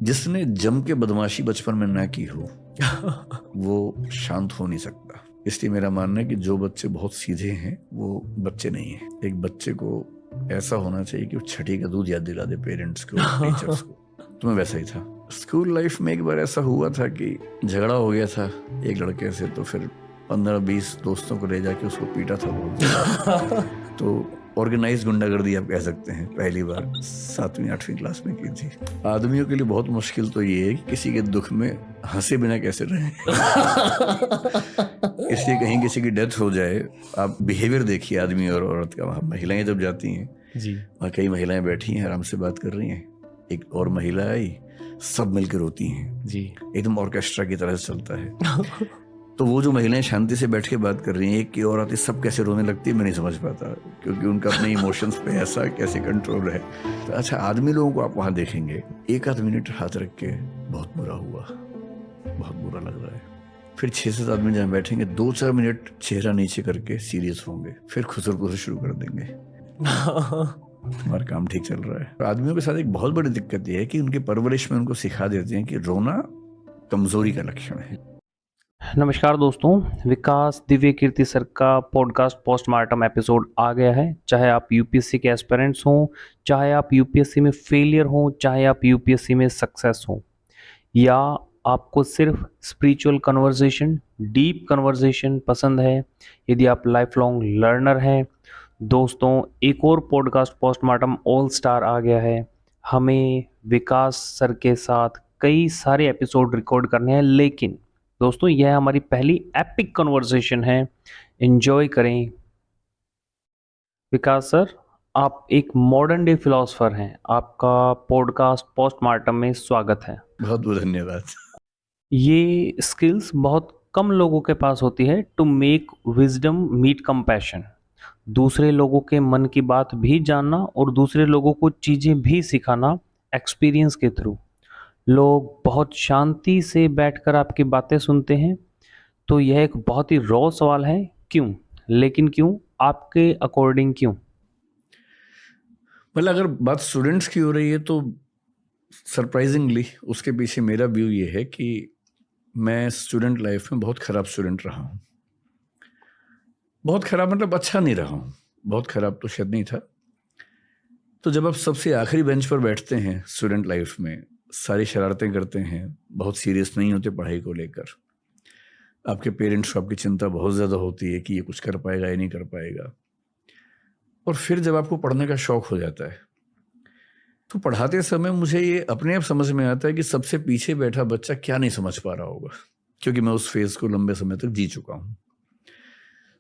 जिसने जम के बदमाशी बचपन में ना की हो वो शांत हो नहीं सकता। इसलिए मेरा मानना है कि जो बच्चे बहुत सीधे हैं वो बच्चे नहीं हैं। एक बच्चे को ऐसा होना चाहिए कि वो छठी का दूध याद दिला दे पेरेंट्स को, टीचर्स को। तो मैं वैसा ही था। स्कूल लाइफ में एक बार ऐसा हुआ था कि झगड़ा हो गया था एक लड़के से, तो फिर 15-20 दोस्तों को ले जाके उसको पीटा था बहुत। तो ऑर्गेनाइज गुंडागर्दी आप कह सकते हैं, पहली बार 7वीं-8वीं क्लास में की थी। आदमियों के लिए बहुत मुश्किल तो ये है कि किसी के दुख में हंसे बिना कैसे रहें। इसलिए कहीं किसी की डेथ हो जाए, आप बिहेवियर देखिए आदमी और औरत का। वहाँ महिलाएं जब जाती हैं जी, वहाँ कई महिलाएं बैठी हैं, आराम से बात कर रही हैं, एक और महिला आई, सब मिलकर रोती हैं जी। एकदम ऑर्केस्ट्रा की तरह से चलता है। तो वो जो महिलाएं शांति से बैठ के बात कर रही हैं, एक की और आती सब कैसे रोने लगती है, मैं नहीं समझ पाता, क्योंकि उनका अपने इमोशंस पे ऐसा कैसे कंट्रोल है। तो अच्छा, आदमी लोगों को आप वहाँ देखेंगे 1-8 मिनट हाथ रख के बहुत बुरा हुआ, बहुत बुरा लग रहा है। फिर 6-7 आदमी जहाँ बैठेंगे 2-4 मिनट चेहरा नीचे करके सीरियस होंगे, फिर खुसर शुरू कर देंगे, तुम्हारा काम ठीक चल रहा है। आदमियों के साथ एक बहुत बड़ी दिक्कत यह है कि उनकी परवरिश में उनको सिखा देते हैं कि रोना कमजोरी का लक्षण है। नमस्कार दोस्तों, विकास दिव्य कीर्ति सर का पॉडकास्ट पोस्टमार्टम एपिसोड आ गया है। चाहे आप यूपीएससी के एस्पिरेंट्स हों, चाहे आप यूपीएससी में फेलियर हों, चाहे आप यूपीएससी में सक्सेस हों, या आपको सिर्फ स्पिरिचुअल कन्वर्सेशन, डीप कन्वर्सेशन पसंद है, यदि आप लाइफ लॉन्ग लर्नर हैं, दोस्तों एक और पॉडकास्ट पोस्टमार्टम ऑल स्टार आ गया है। हमें विकास सर के साथ कई सारे एपिसोड रिकॉर्ड करने हैं, लेकिन दोस्तों यह हमारी पहली एपिक कन्वर्सेशन है। एंजॉय करें। विकास सर, आप एक मॉडर्न डे फिलोसोफर हैं, आपका पॉडकास्ट पोस्टमार्टम में स्वागत है। बहुत बहुत धन्यवाद। ये स्किल्स बहुत कम लोगों के पास होती है, to make wisdom meet compassion. दूसरे लोगों के मन की बात भी जानना और दूसरे लोगों को चीज़ें भी सिखाना एक्सपीरियंस के थ्रू। लोग बहुत शांति से बैठकर आपकी बातें सुनते हैं। तो यह एक बहुत ही रॉ सवाल है, क्यों? लेकिन क्यों? आपके अकॉर्डिंग क्यों? मतलब अगर बात स्टूडेंट्स की हो रही है तो सरप्राइजिंगली उसके पीछे मेरा व्यू ये है कि मैं स्टूडेंट लाइफ में बहुत ख़राब स्टूडेंट रहा हूँ। बहुत ख़राब मतलब अच्छा नहीं रहा हूँ, बहुत ख़राब तो शायद नहीं था। तो जब आप सबसे आखिरी बेंच पर बैठते हैं स्टूडेंट लाइफ में, सारी शरारतें करते हैं, बहुत सीरियस नहीं होते पढ़ाई को लेकर, आपके पेरेंट्स को आपकी चिंता बहुत ज़्यादा होती है कि ये कुछ कर पाएगा या नहीं कर पाएगा, और फिर जब आपको पढ़ने का शौक़ हो जाता है तो पढ़ाते समय मुझे ये अपने आप समझ में आता है कि सबसे पीछे बैठा बच्चा क्या नहीं समझ पा रहा होगा, क्योंकि मैं उस फेज को लंबे समय तक जी चुका हूँ।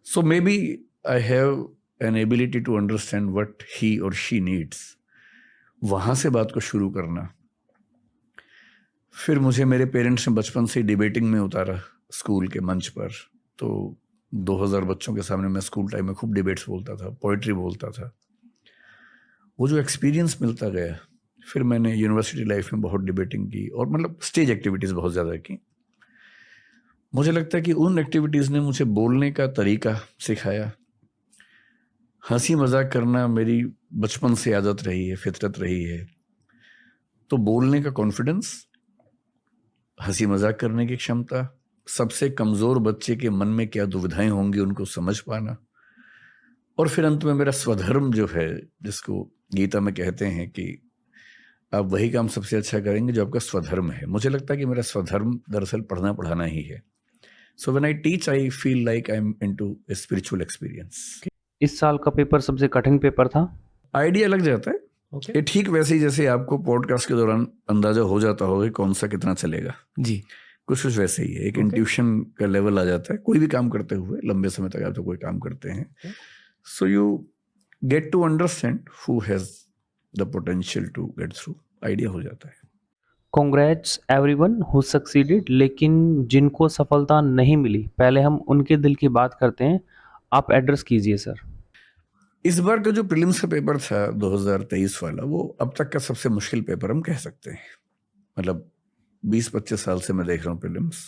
So may be I have an ability to understand what he और शी नीड्स। वहाँ से बात को शुरू करना। फिर मुझे मेरे पेरेंट्स ने बचपन से डिबेटिंग में उतारा स्कूल के मंच पर। तो 2000 बच्चों के सामने मैं स्कूल टाइम में खूब डिबेट्स बोलता था, पोइट्री बोलता था। वो जो एक्सपीरियंस मिलता गया, फिर मैंने यूनिवर्सिटी लाइफ में बहुत डिबेटिंग की और मतलब स्टेज एक्टिविटीज़ बहुत ज़्यादा की। मुझे लगता है कि उन एक्टिविटीज़ ने मुझे बोलने का तरीका सिखाया। हंसी मजाक करना मेरी बचपन से आदत रही है, फितरत रही है। तो बोलने का कॉन्फिडेंस, हंसी मजाक करने की क्षमता, सबसे कमज़ोर बच्चे के मन में क्या दुविधाएं होंगी उनको समझ पाना, और फिर अंत में मेरा स्वधर्म जो है, जिसको गीता में कहते हैं कि आप वही काम सबसे अच्छा करेंगे जो आपका स्वधर्म है। मुझे लगता है कि मेरा स्वधर्म दरअसल पढ़ना पढ़ाना ही है। So when I teach I feel like I am into a spiritual experience. इस साल का पेपर सबसे कठिन पेपर था? आइडिया लग जाता है। ये ठीक वैसे ही जैसे आपको पॉडकास्ट के दौरान अंदाजा हो जाता होगा कि कौन सा कितना चलेगा जी, कुछ वैसे ही है। एक इंट्यूशन का लेवल आ जाता है कोई भी काम करते हुए। लंबे समय तक आप तो कोई काम करते हैं, so you get to understand who has the potential to get through. Idea हो जाता है। Congrats everyone who succeeded. लेकिन जिनको सफलता नहीं मिली, पहले हम उनके दिल की बात करते हैं। आप एड्रेस कीजिए सर। इस बार का जो प्रीलिम्स का पेपर था 2023 वाला, वो अब तक का सबसे मुश्किल पेपर हम कह सकते हैं। मतलब 20-25 साल से मैं देख रहा हूँ प्रीलिम्स,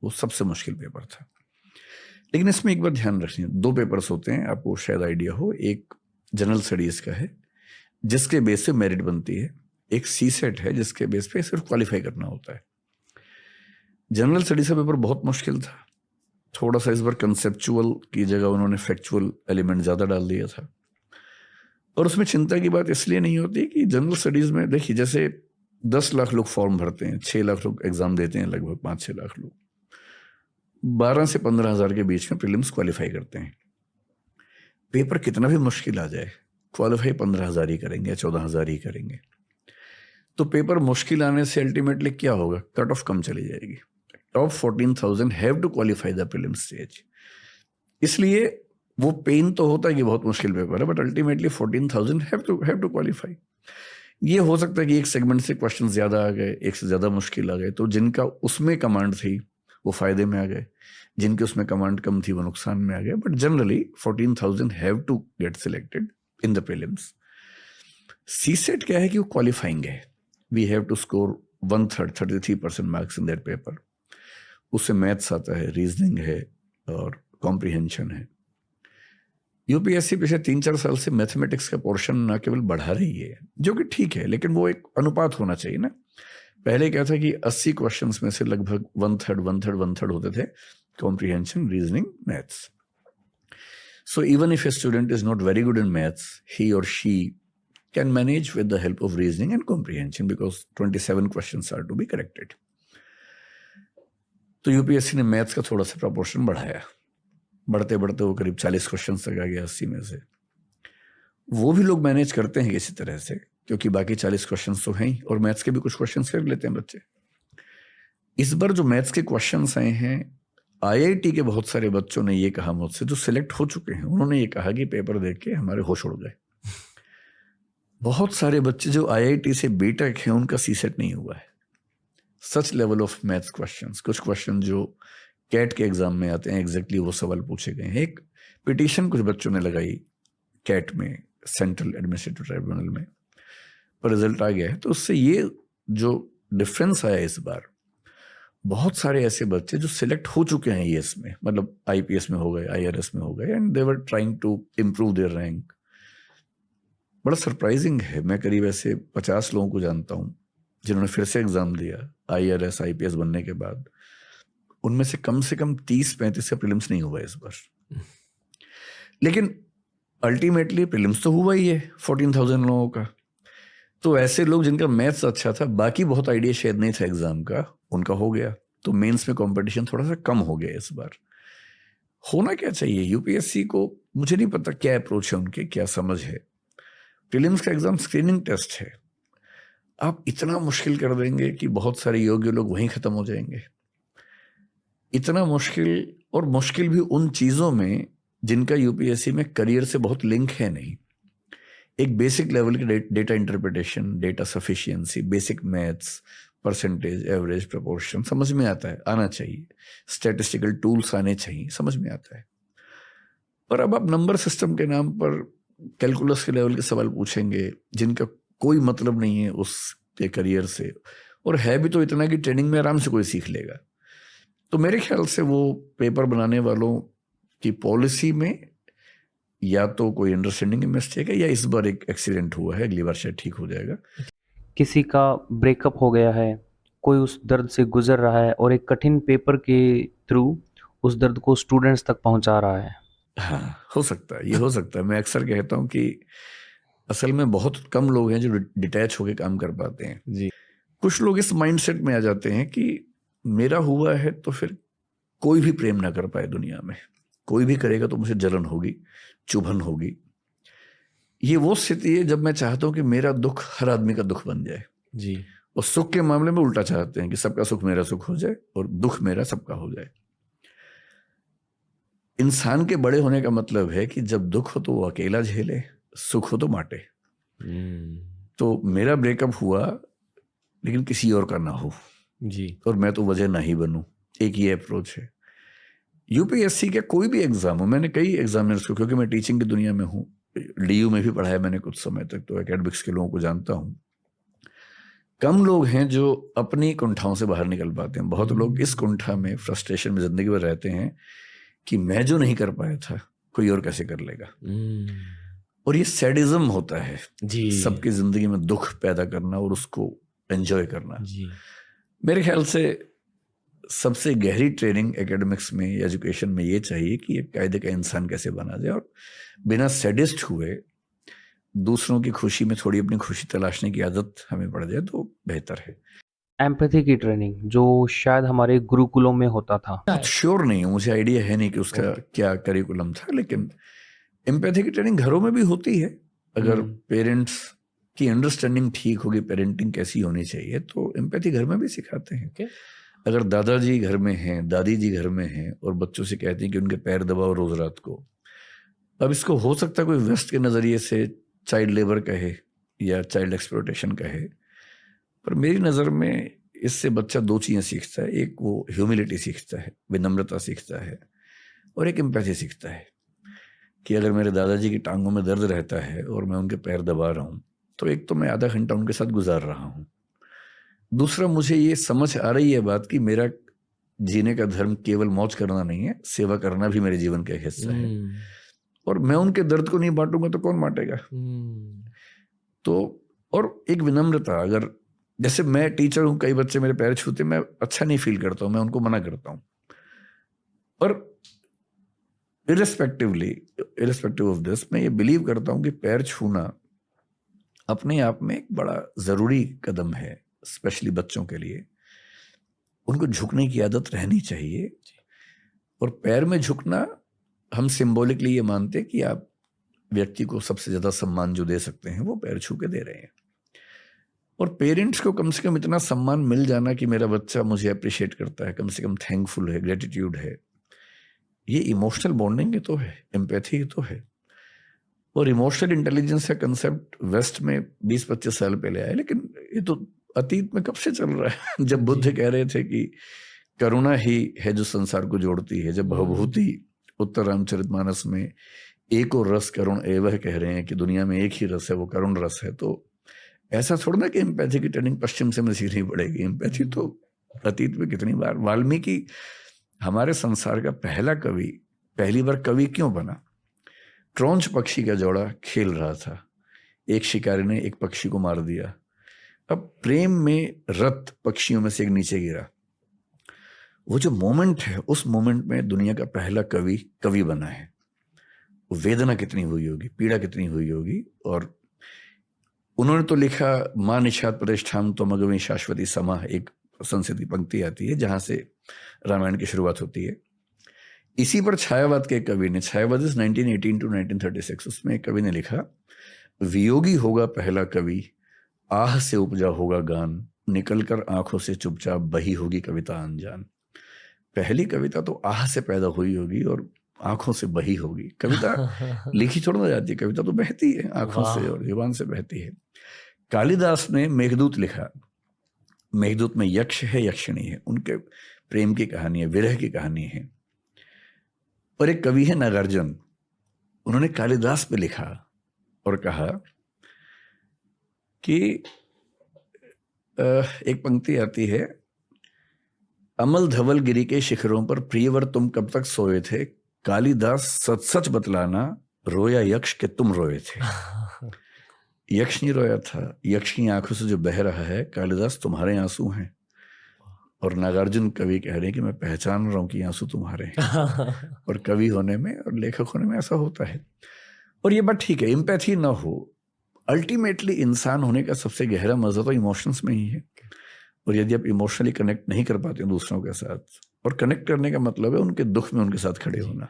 वो सबसे मुश्किल पेपर था। लेकिन इसमें एक बात ध्यान रखनी है, 2 पेपर्स होते हैं, आपको शायद आइडिया हो। एक जनरल स्टडीज का है जिसके बेस से मेरिट बनती है, एक सी सेट है जिसके बेस पे सिर्फ क्वालिफाई करना होता है। जनरल स्टडीज का पेपर बहुत मुश्किल था, थोड़ा सा इस बार कंसेप्चुअल की जगह उन्होंने फैक्चुअल एलिमेंट ज़्यादा डाल दिया था। और उसमें चिंता की बात इसलिए नहीं होती कि जनरल स्टडीज़ में देखिए, जैसे 10 लाख लोग फॉर्म भरते हैं, 6 लाख लोग एग्ज़ाम देते हैं, लगभग 5-6 लाख लोग, 12 से 15 हज़ार के बीच में प्रीलिम्स क्वालिफाई करते हैं। पेपर कितना भी मुश्किल आ जाए, क्वालिफाई 15 हज़ार ही करेंगे या 14 हज़ार ही करेंगे। तो पेपर मुश्किल आने से अल्टीमेटली क्या होगा, कट ऑफ कम चली जाएगी। Top 14,000 have to qualify the prelims stage. इसलिए वो पेन तो होता है कि बहुत मुश्किल पेपर है, but ultimately 14,000 have to qualify. ये हो सकता है कि एक सेगमेंट से क्वेश्चन ज्यादा आ गए, एक से ज्यादा मुश्किल आ गए, तो जिनका उसमें कमांड थी वो फायदे में आ गए, जिनके उसमें कमांड कम थी वो नुकसान में आ गए। But generally 14,000 have to get selected in the prelims. CSAT क्या है कि वो क्वालिफाइंग है। We have to score 1/3 33% marks in that paper. उससे मैथ्स आता है, रीजनिंग है और कॉम्प्रिहेंशन है। यूपीएससी पिछले 3-4 साल से मैथमेटिक्स का पोर्शन ना केवल बढ़ा रही है, जो कि ठीक है, लेकिन वो एक अनुपात होना चाहिए ना। पहले क्या था कि 80 क्वेश्चंस में से लगभग 1/3 होते थे comprehension, reasoning, maths. So even if a student is not very good in maths, he और she can manage with the help of reasoning and comprehension because 27 questions are to be corrected. तो UPSC ने maths का थोड़ा सा proportion बढ़ाया, बढ़ते बढ़ते वो करीब 40 क्वेश्चन तक आ गया 80 में से। वो भी लोग मैनेज करते हैं किसी तरह से, क्योंकि बाकी 40 क्वेश्चन तो हैं ही, और मैथ्स के भी कुछ क्वेश्चन कर लेते हैं बच्चे। इस बार जो मैथ्स के क्वेश्चन आए हैं, आईआईटी के बहुत सारे बच्चों ने ये कहा मुझसे, जो सिलेक्ट हो चुके हैं, उन्होंने ये कहा कि पेपर देख के हमारे होश उड़ गए। बहुत सारे बच्चे जो आईआईटी से बीटेक हैं, उनका सी सेट नहीं हुआ है। सच लेवल ऑफ मैथ्स क्वेश्चंस, कुछ क्वेश्चन जो कैट के एग्जाम में आते हैं, एग्जैक्टली वो सवाल पूछे गए हैं। एक पिटीशन कुछ बच्चों ने लगाई कैट में, सेंट्रल एडमिनिस्ट्रेटिव ट्राइब्यूनल में, पर रिजल्ट आ गया है। तो उससे ये जो डिफरेंस आया इस बार, बहुत सारे ऐसे बच्चे जो सिलेक्ट हो चुके हैं ईएस में, मतलब आईपीएस में हो गए, आईआरएस में हो गए, and they were trying to improve their rank. बड़ा सरप्राइजिंग है। मैं करीब ऐसे 50 लोगों को जानता हूँ जिन्होंने फिर से एग्जाम दिया आईआरएस आईपीएस बनने के बाद। उनमें से कम 30-35 का प्रीलिम्स नहीं हुआ इस बार, लेकिन अल्टीमेटली प्रीलिम्स तो हुआ ही है 14,000 लोगों का। तो ऐसे लोग जिनका मैथ्स अच्छा था, बाकी बहुत आइडिया शायद नहीं था एग्जाम का, उनका हो गया। तो मेंस में कंपटीशन थोड़ा सा कम हो गया इस बार। होना क्या चाहिए यूपीएससी को, मुझे नहीं पता क्या अप्रोच है उनके, क्या समझ है। प्रीलिम्स का एग्जाम स्क्रीनिंग टेस्ट है, आप इतना मुश्किल कर देंगे कि बहुत सारे योग्य लोग वहीं खत्म हो जाएंगे। इतना मुश्किल, और मुश्किल भी उन चीजों में जिनका यूपीएससी में करियर से बहुत लिंक है नहीं। एक बेसिक लेवल की data interpretation, data sufficiency, basic maths, percentage, average, proportion समझ में आता है, आना चाहिए। स्टैटिस्टिकल टूल्स आने चाहिए, समझ में आता है। पर अब आप नंबर सिस्टम के नाम पर कैलकुलस के लेवल के सवाल पूछेंगे जिनका कोई मतलब नहीं है उसके करियर से, और है भी तो इतना कि ट्रेनिंग में आराम से कोई सीख लेगा। तो मेरे ख्याल से वो पेपर बनाने वालों की पॉलिसी में या तो कोई अंडरस्टैंडिंग मिस्टेक है, या इस बार एक एक्सीडेंट हुआ है, अगली बार शायद ठीक हो जाएगा। किसी का ब्रेकअप हो गया है, कोई उस दर्द से गुजर रहा है और एक कठिन पेपर के थ्रू उस दर्द को स्टूडेंट्स तक पहुंचा रहा है। हाँ, हो सकता है, ये हो सकता है। मैं अक्सर कहता हूँ कि असल में बहुत कम लोग हैं जो डिटैच होकर काम कर पाते हैं जी। कुछ लोग इस माइंडसेट में आ जाते हैं कि मेरा हुआ है तो फिर कोई भी प्रेम ना कर पाए दुनिया में, कोई भी करेगा तो मुझे जलन होगी, चुभन होगी। ये वो स्थिति है जब मैं चाहता हूँ कि मेरा दुख हर आदमी का दुख बन जाए जी। और सुख के मामले में उल्टा चाहते हैं कि सबका सुख मेरा सुख हो जाए और दुख मेरा सबका हो जाए। इंसान के बड़े होने का मतलब है कि जब दुख हो तो वो अकेला झेले, सुख हो तो बांटे। तो मेरा ब्रेकअप हुआ लेकिन किसी और का ना हो जी, और मैं तो वजह ना ही बनूं, एक ये अप्रोच है। यूपीएससी का कोई भी एग्जाम हो, मैंने कई एग्जामिनर्स को, क्योंकि मैं टीचिंग की दुनिया में हूँ, डीयू में भी पढ़ाया मैंने कुछ समय तक, तो एकेडमिक्स के लोगों को जानता हूँ। कम लोग हैं जो अपनी कुंठाओं से बाहर निकल पाते हैं। बहुत लोग इस कुंठा में, फ्रस्ट्रेशन में जिंदगी भर रहते हैं कि मैं जो नहीं कर पाया था कोई और कैसे कर लेगा। और ये सैडिज्म होता है जी सबकी जिंदगी में दुख पैदा करना और उसको एंजॉय करना। जी मेरे ख्याल से सबसे गहरी ट्रेनिंग एकेडमिक्स में या एजुकेशन में ये चाहिए कि एक कायदे का इंसान कैसे बना जाए और बिना सैडिस्ट हुए दूसरों की खुशी में थोड़ी अपनी खुशी तलाशने की आदत हमें पड़ जाए तो बेहतर है। एम्पैथी की ट्रेनिंग जो शायद हमारे गुरुकुलों में होता था। कुछ श्योर नहीं हूँ, मुझे आइडिया है नहीं कि उसका क्या करिकुलम था, लेकिन एम्पैथी की ट्रेनिंग घरों में भी होती है। अगर पेरेंट्स की अंडरस्टैंडिंग ठीक होगी पेरेंटिंग कैसी होनी चाहिए तो एम्पैथी घर में भी सिखाते हैं। अगर दादाजी घर में हैं, दादी जी घर में हैं और बच्चों से कहते हैं कि उनके पैर दबाओ रोज रात को, अब इसको हो सकता है कोई वेस्ट के नज़रिए से चाइल्ड लेबर कहे या चाइल्ड एक्सप्लॉयटेशन कहे, पर मेरी नज़र में इससे बच्चा दो चीज़ें सीखता है। एक वो ह्यूमिलिटी सीखता है, विनम्रता सीखता है, और एक एम्पैथी सीखता है कि अगर मेरे दादाजी की टांगों में दर्द रहता है और मैं उनके पैर दबा रहा हूँ तो एक तो मैं आधा घंटा उनके साथ गुजार रहा हूँ, दूसरा मुझे ये समझ आ रही है बात कि मेरा जीने का धर्म केवल मौज करना नहीं है, सेवा करना भी मेरे जीवन का एक हिस्सा है, और मैं उनके दर्द को नहीं बांटूंगा तो कौन बांटेगा। तो और एक विनम्रता, अगर जैसे मैं टीचर हूं, कई बच्चे मेरे पैर छूते, मैं अच्छा नहीं फील करता हूं, मैं उनको मना करता हूं, और इरेस्पेक्टिव ऑफ दिस मैं ये बिलीव करता हूं कि पैर छूना अपने आप में एक बड़ा जरूरी कदम है, स्पेशली बच्चों के लिए। उनको झुकने की आदत रहनी चाहिए, और पैर में झुकना हम सिंबॉलिकली ये मानते कि आप व्यक्ति को सबसे ज्यादा सम्मान जो दे सकते हैं वो पैर छू के दे रहे हैं। और पेरेंट्स को कम से कम इतना सम्मान मिल जाना कि मेरा बच्चा मुझे अप्रिशिएट करता है, कम से कम थैंकफुल है, ग्रेटिट्यूड है, ये इमोशनल बॉन्डिंग ही तो है, एम्पैथी ही तो है। और इमोशनल इंटेलिजेंस का कंसेप्ट वेस्ट में 20-25 साल पहले आया, लेकिन ये तो अतीत में कब से चल रहा है। जब बुद्ध कह रहे थे कि करुणा ही है जो संसार को जोड़ती है, जब भवभूति उत्तर रामचरितमानस में एक और रस करुण एवह कह रहे हैं कि दुनिया में एक ही रस है, वो करुण रस है, तो ऐसा थोड़ा ना कि एम्पैथी की ट्रेनिंग पश्चिम से हमें सीखनी पड़ेगी। एम्पैथी तो अतीत में कितनी बार, वाल्मीकि हमारे संसार का पहला कवि, पहली बार कवि क्यों बना? ट्रोंच पक्षी का जोड़ा खेल रहा था, एक शिकारी ने एक पक्षी को मार दिया, अब प्रेम में रत पक्षियों में से एक नीचे गिरा। वो जो मोमेंट है, उस मोमेंट में दुनिया का पहला कवि बना है। वेदना कितनी हुई होगी, पीड़ा कितनी हुई होगी। और उन्होंने तो लिखा मां निषाद प्रतिष्ठान तो मगवी शाश्वती समा, एक संस्कृति पंक्ति आती है जहां से रामायण की शुरुआत होती है। इसी पर छायावाद के कवि ने, छायावाद 1918 to 1936, उसमें एक कवि ने लिखा, वियोगी होगा पहला कवि, आह से उपजा होगा गान, निकलकर आंखों से चुपचाप बही होगी कविता अनजान। पहली कविता तो आह से पैदा हुई होगी और आंखों से बही होगी। कविता लिखी थोड़ा ना जाती है, कविता तो बहती है आंखों से और जुबान से बहती है। कालिदास ने मेघदूत लिखा, मेघदूत में यक्ष है, यक्षिणी है, उनके प्रेम की कहानी है, विरह की कहानी है। और एक कवि है नागार्जुन, उन्होंने कालिदास पे लिखा और कहा कि एक पंक्ति आती है, अमल धवल गिरी के शिखरों पर प्रियवर तुम कब तक सोए थे, कालिदास सच सच बतलाना, रोया यक्ष के तुम रोए थे। यक्ष नहीं रोया था, यक्ष की आंखों से जो बह रहा है, कालिदास तुम्हारे आंसू हैं। और नागार्जुन कवि कह रहे हैं कि मैं पहचान रहा हूं कि आंसू तुम्हारे हैं। और कवि होने में और लेखक होने में ऐसा होता है। और ये बात ठीक है, एम्पैथी ना हो, अल्टीमेटली इंसान होने का सबसे गहरा मजा तो इमोशंस में ही है। और यदि आप इमोशनली कनेक्ट नहीं कर पाते दूसरों के साथ, और कनेक्ट करने का मतलब है उनके दुख में उनके साथ खड़े होना।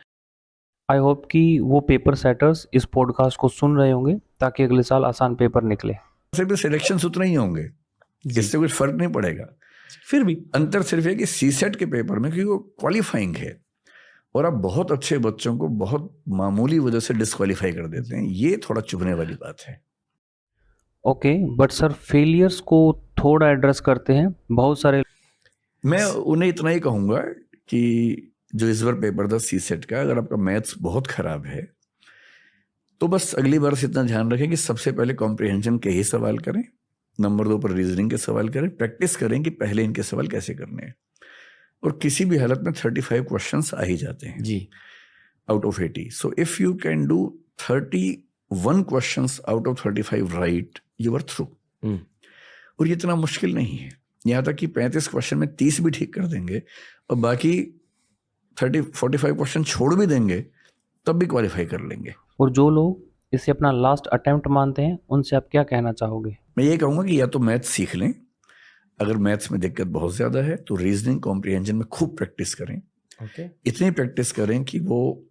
आई होप कि वो पेपर सेटर्स इस पॉडकास्ट को सुन रहे होंगे ताकि अगले साल आसान पेपर निकले। सिर्फ सिलेक्शन उतने ही होंगे, इससे कुछ फर्क नहीं पड़ेगा। फिर भी अंतर सिर्फ है कि सीसेट के पेपर में, क्योंकि वो क्वालिफाइंग है और आप बहुत अच्छे बच्चों को बहुत मामूली वजह से डिस्क्वालीफाई कर देते हैं, ये थोड़ा चुभने वाली बात है। ओके, बट सर फेलियर्स को थोड़ा एड्रेस करते हैं। बहुत सारे, मैं उन्हें इतना ही कहूंगा कि जो इस बार पेपर था सीसेट का, अगर आपका मैथ्स बहुत खराब है तो बस अगली बार से इतना ध्यान रखें कि सबसे पहले कॉम्प्रिहेंशन के ही सवाल करें, नंबर 2 पर रीजनिंग के सवाल करें, प्रैक्टिस करें कि पहले इनके सवाल कैसे करने हैं। और किसी भी हालत में 35 क्वेश्चंस आ ही जाते हैं जी out of 80। So if you can do 30 1 questions out of 35 right, you are through. और ये इतना मुश्किल नहीं है, यहाँ तक कि 35 क्वेश्चन में 30 भी ठीक कर देंगे और बाकी 45 क्वेश्चन छोड़ भी देंगे तब भी क्वालिफाई कर लेंगे। और जो लोग इसे अपना लास्ट अटेम्प्ट मानते हैं उनसे आप क्या कहना चाहोगे? मैं ये कहूँगा कि या तो मैथ्स सीख लें, अगर मैथ्स में दिक्कत बहुत ज़्यादा है तो रीजनिंग कॉम्प्रिहेंशन में खूब प्रैक्टिस करें। इतनी प्रैक्टिस करें कि वो,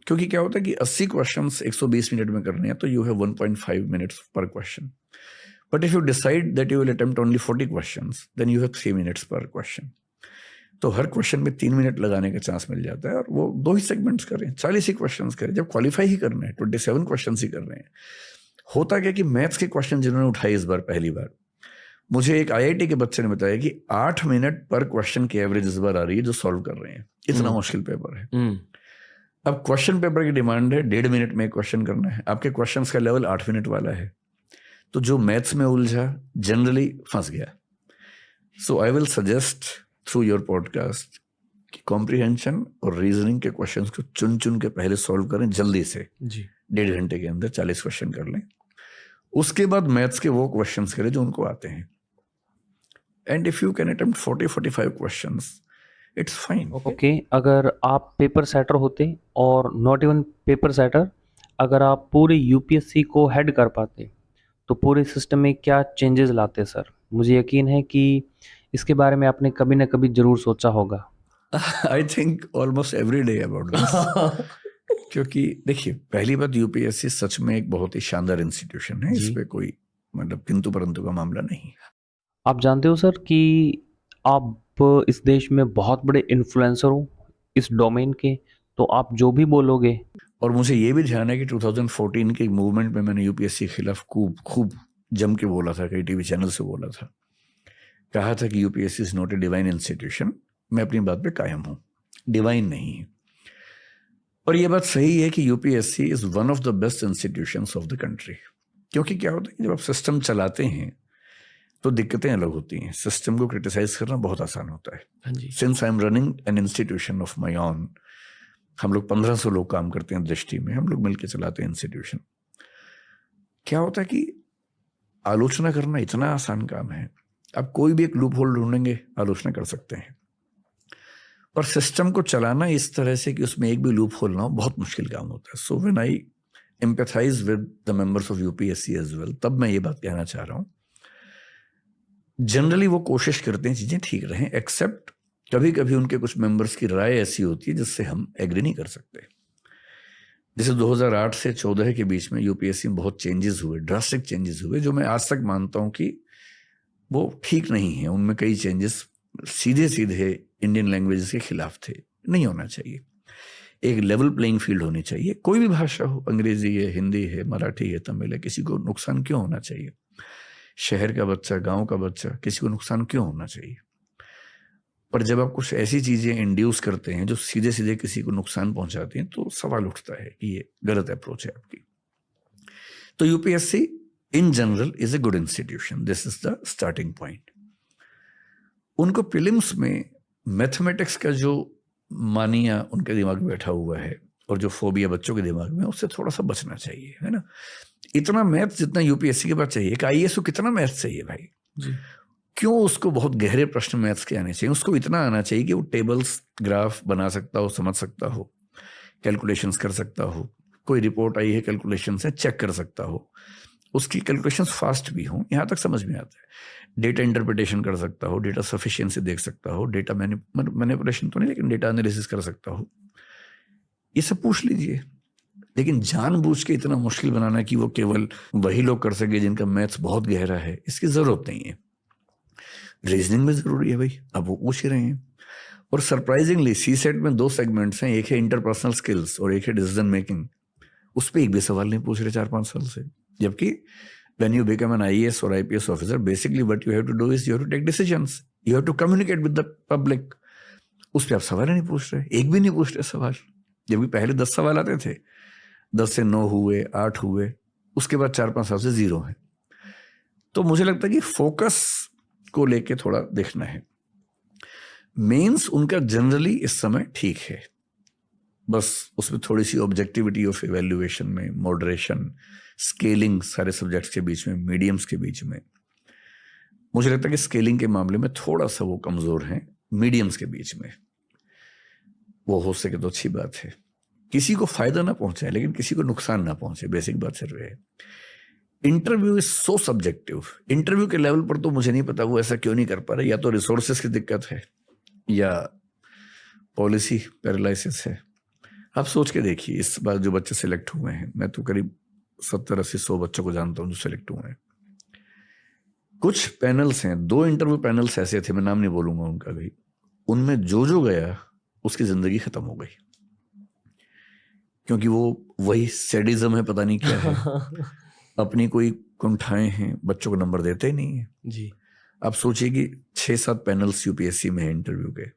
क्योंकि क्या होता है कि 80 क्वेश्चंस 120 मिनट में करने हैं तो यू हैव 1.5 मिनट्स पर question. But if you decide that you will attempt only 40 questions then you have 3 minutes पर क्वेश्चन। तो हर क्वेश्चन में 3 मिनट लगाने का चांस मिल जाता है और वो 2 ही सेगमेंट्स करें, 40 ही क्वेश्चंस करें। जब क्वालिफाई ही करना है 27 क्वेश्चन ही कर रहे हैं। होता क्या कि मैथ्स के क्वेश्चन जिन्होंने उठाए इस बार पहली बार, मुझे एक IIT के बच्चे ने बताया कि 8 मिनट पर क्वेश्चन की एवरेज इस बार आ रही है जो सॉल्व कर रहे हैं। इतना मुश्किल पेपर है। अब क्वेश्चन पेपर की डिमांड है 1.5 मिनट में क्वेश्चन करना है, आपके क्वेश्चंस का लेवल 8 मिनट वाला है, तो जो मैथ्स में उलझा जनरली फंस गया। So I will suggest through your podcast कि कॉम्प्रिहेंशन और रीजनिंग के क्वेश्चंस को चुन चुन के पहले सॉल्व करें जल्दी से जी। 1.5 घंटे के अंदर 40 क्वेश्चन कर लें। उसके बाद मैथ्स के वो क्वेश्चंस करें जो उनको आते हैं। And if you can attempt 40-45 questions it's fine. Okay, अगर आप पेपर सेटर होते और नॉट इवन पेपर सेटर, अगर आप पूरे यूपीएससी को हेड कर पाते तो पूरे सिस्टम में क्या चेंजेस लाते सर? मुझे यकीन है कि इसके बारे में आपने कभी ना कभी जरूर सोचा होगा। I think almost every day about this. क्योंकि देखिए, पहली बात यूपीएससी सच में एक बहुत ही शानदार इंस्टीट्यूशन है, इस पे कोई मतलब किंतु परंतु का मामला नहीं। आप जानते हो सर कि आप इस देश में बहुत बड़े इन्फ्लुएंसर हो इस डोमेन के, तो आप जो भी बोलोगे। और मुझे ये भी ध्यान है कि 2014 के मूवमेंट में मैंने यूपीएससी के खिलाफ खूब जम के बोला था, कई टीवी चैनल से बोला था, कहा था कि UPSC is not a divine institution. मैं अपनी बात पे कायम हूँ, डिवाइन नहीं है। और ये बात सही है कि UPSC is one of the best institutions of the country. क्योंकि क्या होता है कि जब आप सिस्टम चलाते हैं तो दिक्कतें अलग होती हैं। सिस्टम को क्रिटिसाइज करना बहुत आसान होता है। Since I am running an institution of my own, हम लोग 1500 लोग काम करते हैं दृष्टि में, हम लोग मिलकर चलाते हैं इंस्टीट्यूशन। क्या होता है कि आलोचना करना इतना आसान काम है, आप कोई भी एक लूप होल ढूंढेंगे आलोचना कर सकते हैं, पर सिस्टम को चलाना इस तरह से कि उसमें एक भी लूप होल ना हो बहुत मुश्किल काम होता है। So when I empathize with the members of UPSC as well, तब मैं ये बात कहना चाह रहा हूँ, जनरली वो कोशिश करते हैं चीजें ठीक रहें, एक्सेप्ट कभी कभी उनके कुछ मेंबर्स की राय ऐसी होती है जिससे हम एग्री नहीं कर सकते। जैसे 2008 से 14 के बीच में यूपीएससी में बहुत चेंजेस हुए, ड्रास्टिक चेंजेस हुए, जो मैं आज तक मानता हूं कि वो ठीक नहीं है। उनमें कई चेंजेस सीधे सीधे इंडियन लैंग्वेजेस के खिलाफ थे, नहीं होना चाहिए। एक लेवल प्लेइंग फील्ड होनी चाहिए, कोई भी भाषा हो, अंग्रेजी है, हिंदी है, मराठी है, तमिल है, किसी को नुकसान क्यों होना चाहिए? शहर का बच्चा, गांव का बच्चा, किसी को नुकसान क्यों होना चाहिए? पर जब आप कुछ ऐसी चीजें इंड्यूस करते हैं जो सीधे सीधे किसी को नुकसान पहुंचाती हैं, तो सवाल उठता है कि ये गलत अप्रोच है आपकी। तो UPSC in general is a good institution, this is the starting point. उनको प्रीलिम्स में मैथमेटिक्स का जो मानिया उनके दिमाग में बैठा हुआ है और जो फोबिया बच्चों के दिमाग में, उससे थोड़ा सा बचना चाहिए, है ना। इतना मैथ जितना यूपीएससी के पास चाहिए, कि आईएएस को कितना मैथ चाहिए भाई जी? क्यों उसको बहुत गहरे प्रश्न मैथ्स के आने चाहिए? उसको इतना आना चाहिए कि वो टेबल्स, ग्राफ बना सकता हो, समझ सकता हो, कैलकुलेशंस कर सकता हो, कोई रिपोर्ट आई है कैलकुलेशन से चेक कर सकता हो, उसकी कैलकुलेशंस फास्ट भी हों, यहाँ तक समझ में आता है। डेटा इंटरप्रिटेशन कर सकता हो, डेटा सफिशिएंसी देख सकता हो, डेटा मैनिपुलेशन तो नहीं लेकिन डेटा एनालिसिस कर सकता हो, ये सब पूछ लीजिए। लेकिन जानबूझ के इतना मुश्किल बनाना कि वो केवल वही लोग कर सके जिनका मैथ्स बहुत गहरा है, इसकी जरूरत नहीं है। रीजनिंग में जरूरी है भाई, अब वो पूछ ही रहे हैं। और सरप्राइजिंगली सीसेट में 2 सेगमेंट्स हैं, एक है इंटरपर्सनल स्किल्स और एक है डिसीजन मेकिंग। उस पर एक भी सवाल नहीं पूछ रहे 4-5 साल से। जबकि when you become an IAS or IPS officer, basically what you have to do is you have to take decisions, you have to communicate with the public. उस पर आप सवाल नहीं पूछ रहे, एक भी नहीं पूछ रहे सवाल। जबकि पहले 10 सवाल आते थे, 10 से 9 हुए, 8 हुए, उसके बाद 4-5 साल से 0 है। तो मुझे लगता है कि फोकस को लेके थोड़ा देखना है। मेंस उनका जनरली इस समय ठीक है, बस उसमें थोड़ी सी ऑब्जेक्टिविटी ऑफ इवैल्यूएशन में मॉडरेशन, स्केलिंग सारे सब्जेक्ट्स के बीच में, मीडियम्स के बीच में, मुझे लगता है कि स्केलिंग के मामले में थोड़ा सा वो कमजोर हैं। मीडियम्स के बीच में वो हो सके तो अच्छी बात है, किसी को फायदा ना पहुंचे लेकिन किसी को नुकसान ना पहुंचे, बेसिक बात सिर्फ है। Interview is so subjective. Interview के लेवल पर तो मुझे नहीं पता वो ऐसा क्यों नहीं कर पा रहे, या तो रिसोर्सेस की दिक्कत है या पॉलिसी पैरालिसिस है। आप सोच के देखिए, इस बार जो बच्चे सिलेक्ट हुए हैं, मैं तो करीब 70-80-100 बच्चों को जानता हूं जो सिलेक्ट हुए हैं। कुछ पैनल्स हैं, 2 इंटरव्यू पैनल्स ऐसे थे, मैं नाम नहीं बोलूंगा उनका भी, उनमें जो गया उसकी जिंदगी खत्म हो गई, क्योंकि वो वही सैडिज्म है, पता नहीं क्या है, अपनी कोई कुंठाएं हैं, बच्चों को नंबर देते ही नहीं है जी। आप सोचिए कि 6-7 पैनल्स यूपीएससी में है इंटरव्यू के,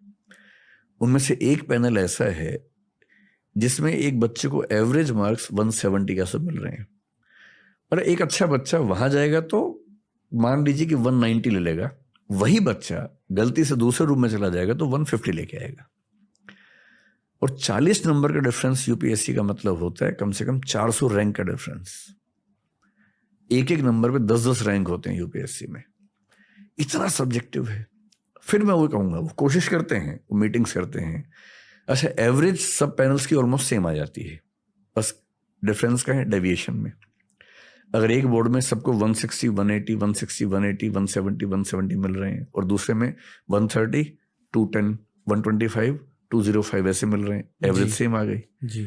उनमें से एक पैनल ऐसा है जिसमें एक बच्चे को एवरेज मार्क्स 170 का सब मिल रहे हैं, और एक अच्छा बच्चा वहां जाएगा तो मान लीजिए कि 190 ले लेगा, वही बच्चा गलती से दूसरे रूम में चला जाएगा तो 150 लेके आएगा। और 40 नंबर का डिफरेंस यूपीएससी का मतलब होता है कम से कम 400 रैंक का डिफरेंस। एक नंबर पे 10-10 रैंक होते हैं यूपीएससी में, इतना सब्जेक्टिव है। फिर मैं वो कहूंगा, वो कोशिश करते हैं, वो मीटिंग्स करते हैं, अच्छा एवरेज सब पैनल्स की ऑलमोस्ट सेम आ जाती है, बस डिफरेंस का है डेविएशन में। अगर एक बोर्ड में सबको 160, 180, 160, 180, 170, 170 मिल रहे हैं और दूसरे में 130, 210, 125, 205 ऐसे मिल रहे हैं, एवरेज सेम आ गई जी।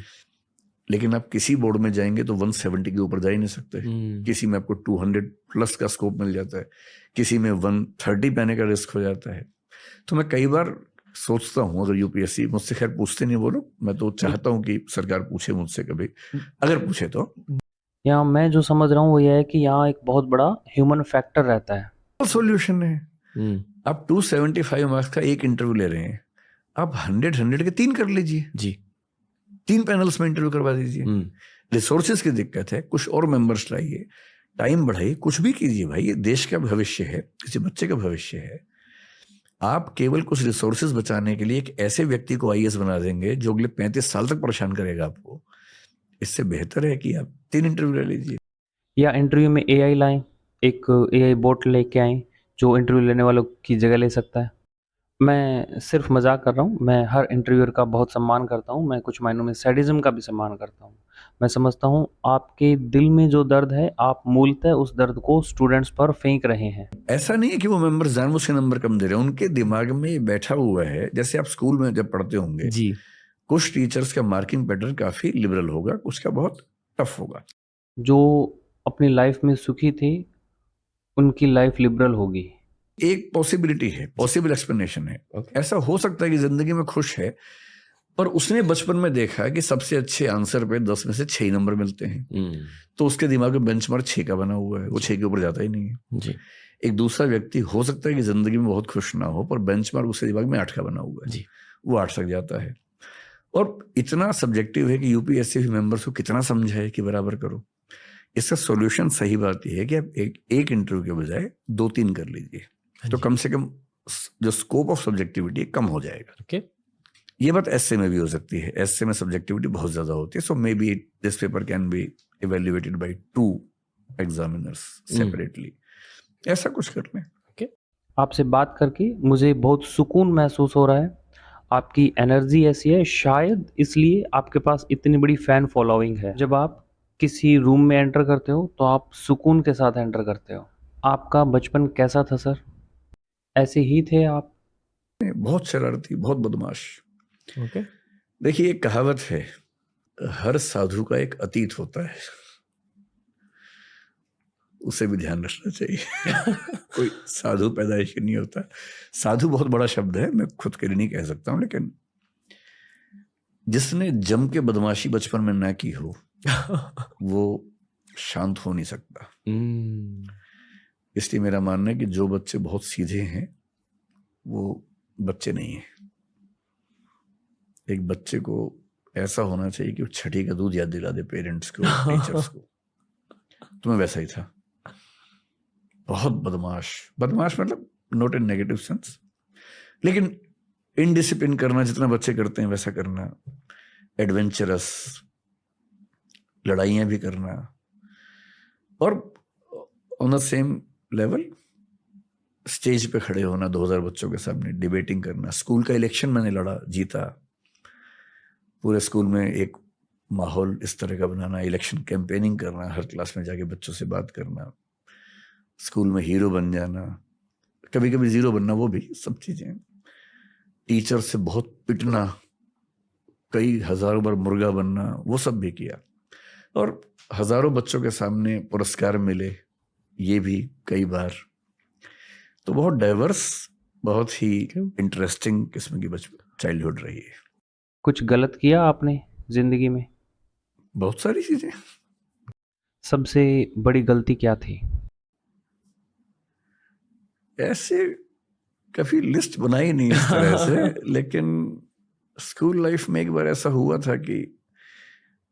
लेकिन आप किसी बोर्ड में जाएंगे तो 170 के ऊपर जा ही नहीं सकते। किसी में आपको 200 प्लस का स्कोप मिल जाता है, किसी में 130 पाने का रिस्क हो जाता है। तो मैं कई बार सोचता हूँ, अगर यूपीएससी मुझसे, खैर पूछते नहीं वो लोग, मैं तो चाहता हूँ कि सरकार पूछे मुझसे कभी, अगर पूछे तो। यहाँ मैं जो समझ रहा हूँ वो यह है कि यहाँ एक बहुत बड़ा ह्यूमन फैक्टर रहता है। सॉल्यूशन है, आप 275 मार्क्स का एक इंटरव्यू ले रहे हैं, आप 100 के 3 कर लीजिए जी। 3 पैनल्स में इंटरव्यू करवा दीजिए। रिसोर्सेज की दिक्कत है, कुछ और मेंबर्स लाइए, टाइम बढ़ाइए, कुछ भी कीजिए भाई, ये देश का भविष्य है, किसी बच्चे का भविष्य है। आप केवल कुछ रिसोर्सेज बचाने के लिए एक ऐसे व्यक्ति को आईएएस बना देंगे जो अगले 35 साल तक परेशान करेगा आपको। इससे बेहतर है कि आप 3 इंटरव्यू ले लीजिए, या इंटरव्यू में एआई लाएं, एक एआई बोट लेके आएं जो इंटरव्यू लेने वालों की जगह ले सकता है। मैं सिर्फ मजाक कर रहा हूँ, मैं हर इंटरव्यूअर का बहुत सम्मान करता हूँ, मैं कुछ मायनों में सैडिज्म का भी सम्मान करता हूँ। मैं समझता हूँ आपके दिल में जो दर्द है, आप मूलतः उस दर्द को स्टूडेंट्स पर फेंक रहे हैं। ऐसा नहीं है कि वो मेंबर जानबूझ के नंबर कम दे रहे हैं, उनके दिमाग में ये बैठा हुआ है। जैसे आप स्कूल में जब पढ़ते होंगे जी। कुछ टीचर्स का मार्किंग पैटर्न काफी लिबरल होगा, कुछ का बहुत टफ होगा। जो अपनी लाइफ में सुखी थे उनकी लाइफ लिबरल होगी। एक पॉसिबिलिटी है, पॉसिबल एक्सप्लेनेशन है। ऐसा हो सकता है कि जिंदगी में खुश है पर उसने बचपन में देखा कि सबसे अच्छे आंसर पे 10 में से 6 नंबर मिलते हैं, तो उसके दिमाग में बेंचमार्क 6 का बना हुआ है, वो 6 के ऊपर जाता ही नहीं है जी। एक दूसरा व्यक्ति हो सकता है कि जिंदगी में बहुत खुश ना हो पर बेंचमार्क उसके दिमाग में 8 का बना हुआ है जी। वो 8 तक जाता है। और इतना सब्जेक्टिव है कि यूपीएससी मेंबर्स को कितना समझाए कि बराबर करो। इसका सॉल्यूशन सही बात यह है कि आप एक इंटरव्यू के बजाय 2-3 कर लीजिए, तो कम से कम जो स्कोप ऑफ सब्जेक्टिविटी कम हो जाएगा। ये बात एसए में भी हो सकती है, एसए में सब्जेक्टिविटी बहुत ज्यादा होती है, so may be this paper can be evaluated by 2 examiners separately, ऐसा कुछ करने। आपसे बात करके मुझे बहुत सुकून महसूस हो रहा है, आपकी एनर्जी ऐसी है, शायद इसलिए आपके पास इतनी बड़ी फैन फॉलोइंग है। जब आप किसी रूम में एंटर करते हो तो आप सुकून के साथ एंटर करते हो। आपका बचपन कैसा था सर? ऐसे ही थे आप? बहुत शरारती, बहुत बदमाश। देखिए एक कहावत है, हर साधु का एक अतीत होता है, उसे भी ध्यान रखना चाहिए। कोई साधु पैदाइश नहीं होता। साधु बहुत बड़ा शब्द है, मैं खुद के लिए नहीं कह सकता हूं, लेकिन जिसने जम के बदमाशी बचपन में ना की हो वो शांत हो नहीं सकता। इसलिए मेरा मानना है कि जो बच्चे बहुत सीधे हैं वो बच्चे नहीं है। एक बच्चे को ऐसा होना चाहिए कि वो छठी का दूध याद दिला दे पेरेंट्स को, टीचर्स को। तो मैं वैसा ही था, बहुत बदमाश। बदमाश मतलब नॉट इन नेगेटिव सेंस, लेकिन इनडिसिप्लिन करना जितना बच्चे करते हैं वैसा करना, एडवेंचरस, लड़ाइयाँ भी करना, और on the same level stage पे खड़े होना 2000 बच्चों के सामने, डिबेटिंग करना, स्कूल का इलेक्शन मैंने लड़ा, जीता, पूरे स्कूल में एक माहौल इस तरह का बनाना, इलेक्शन कैंपेनिंग करना, हर क्लास में जाके बच्चों से बात करना, स्कूल में हीरो बन जाना, कभी कभी जीरो बनना, वो भी सब चीजें, टीचर से बहुत पिटना, कई हजारों बार मुर्गा बनना, वो सब भी किया, और हजारों बच्चों के सामने पुरस्कार मिले, ये भी कई बार। तो बहुत डाइवर्स, बहुत ही इंटरेस्टिंग किस्म की चाइल्डहुड रही है। कुछ गलत किया आपने जिंदगी में? बहुत सारी चीजें। सबसे बड़ी गलती क्या थी? ऐसे कभी लिस्ट बनाई नहीं इस तरह से लेकिन स्कूल लाइफ में एक बार ऐसा हुआ था कि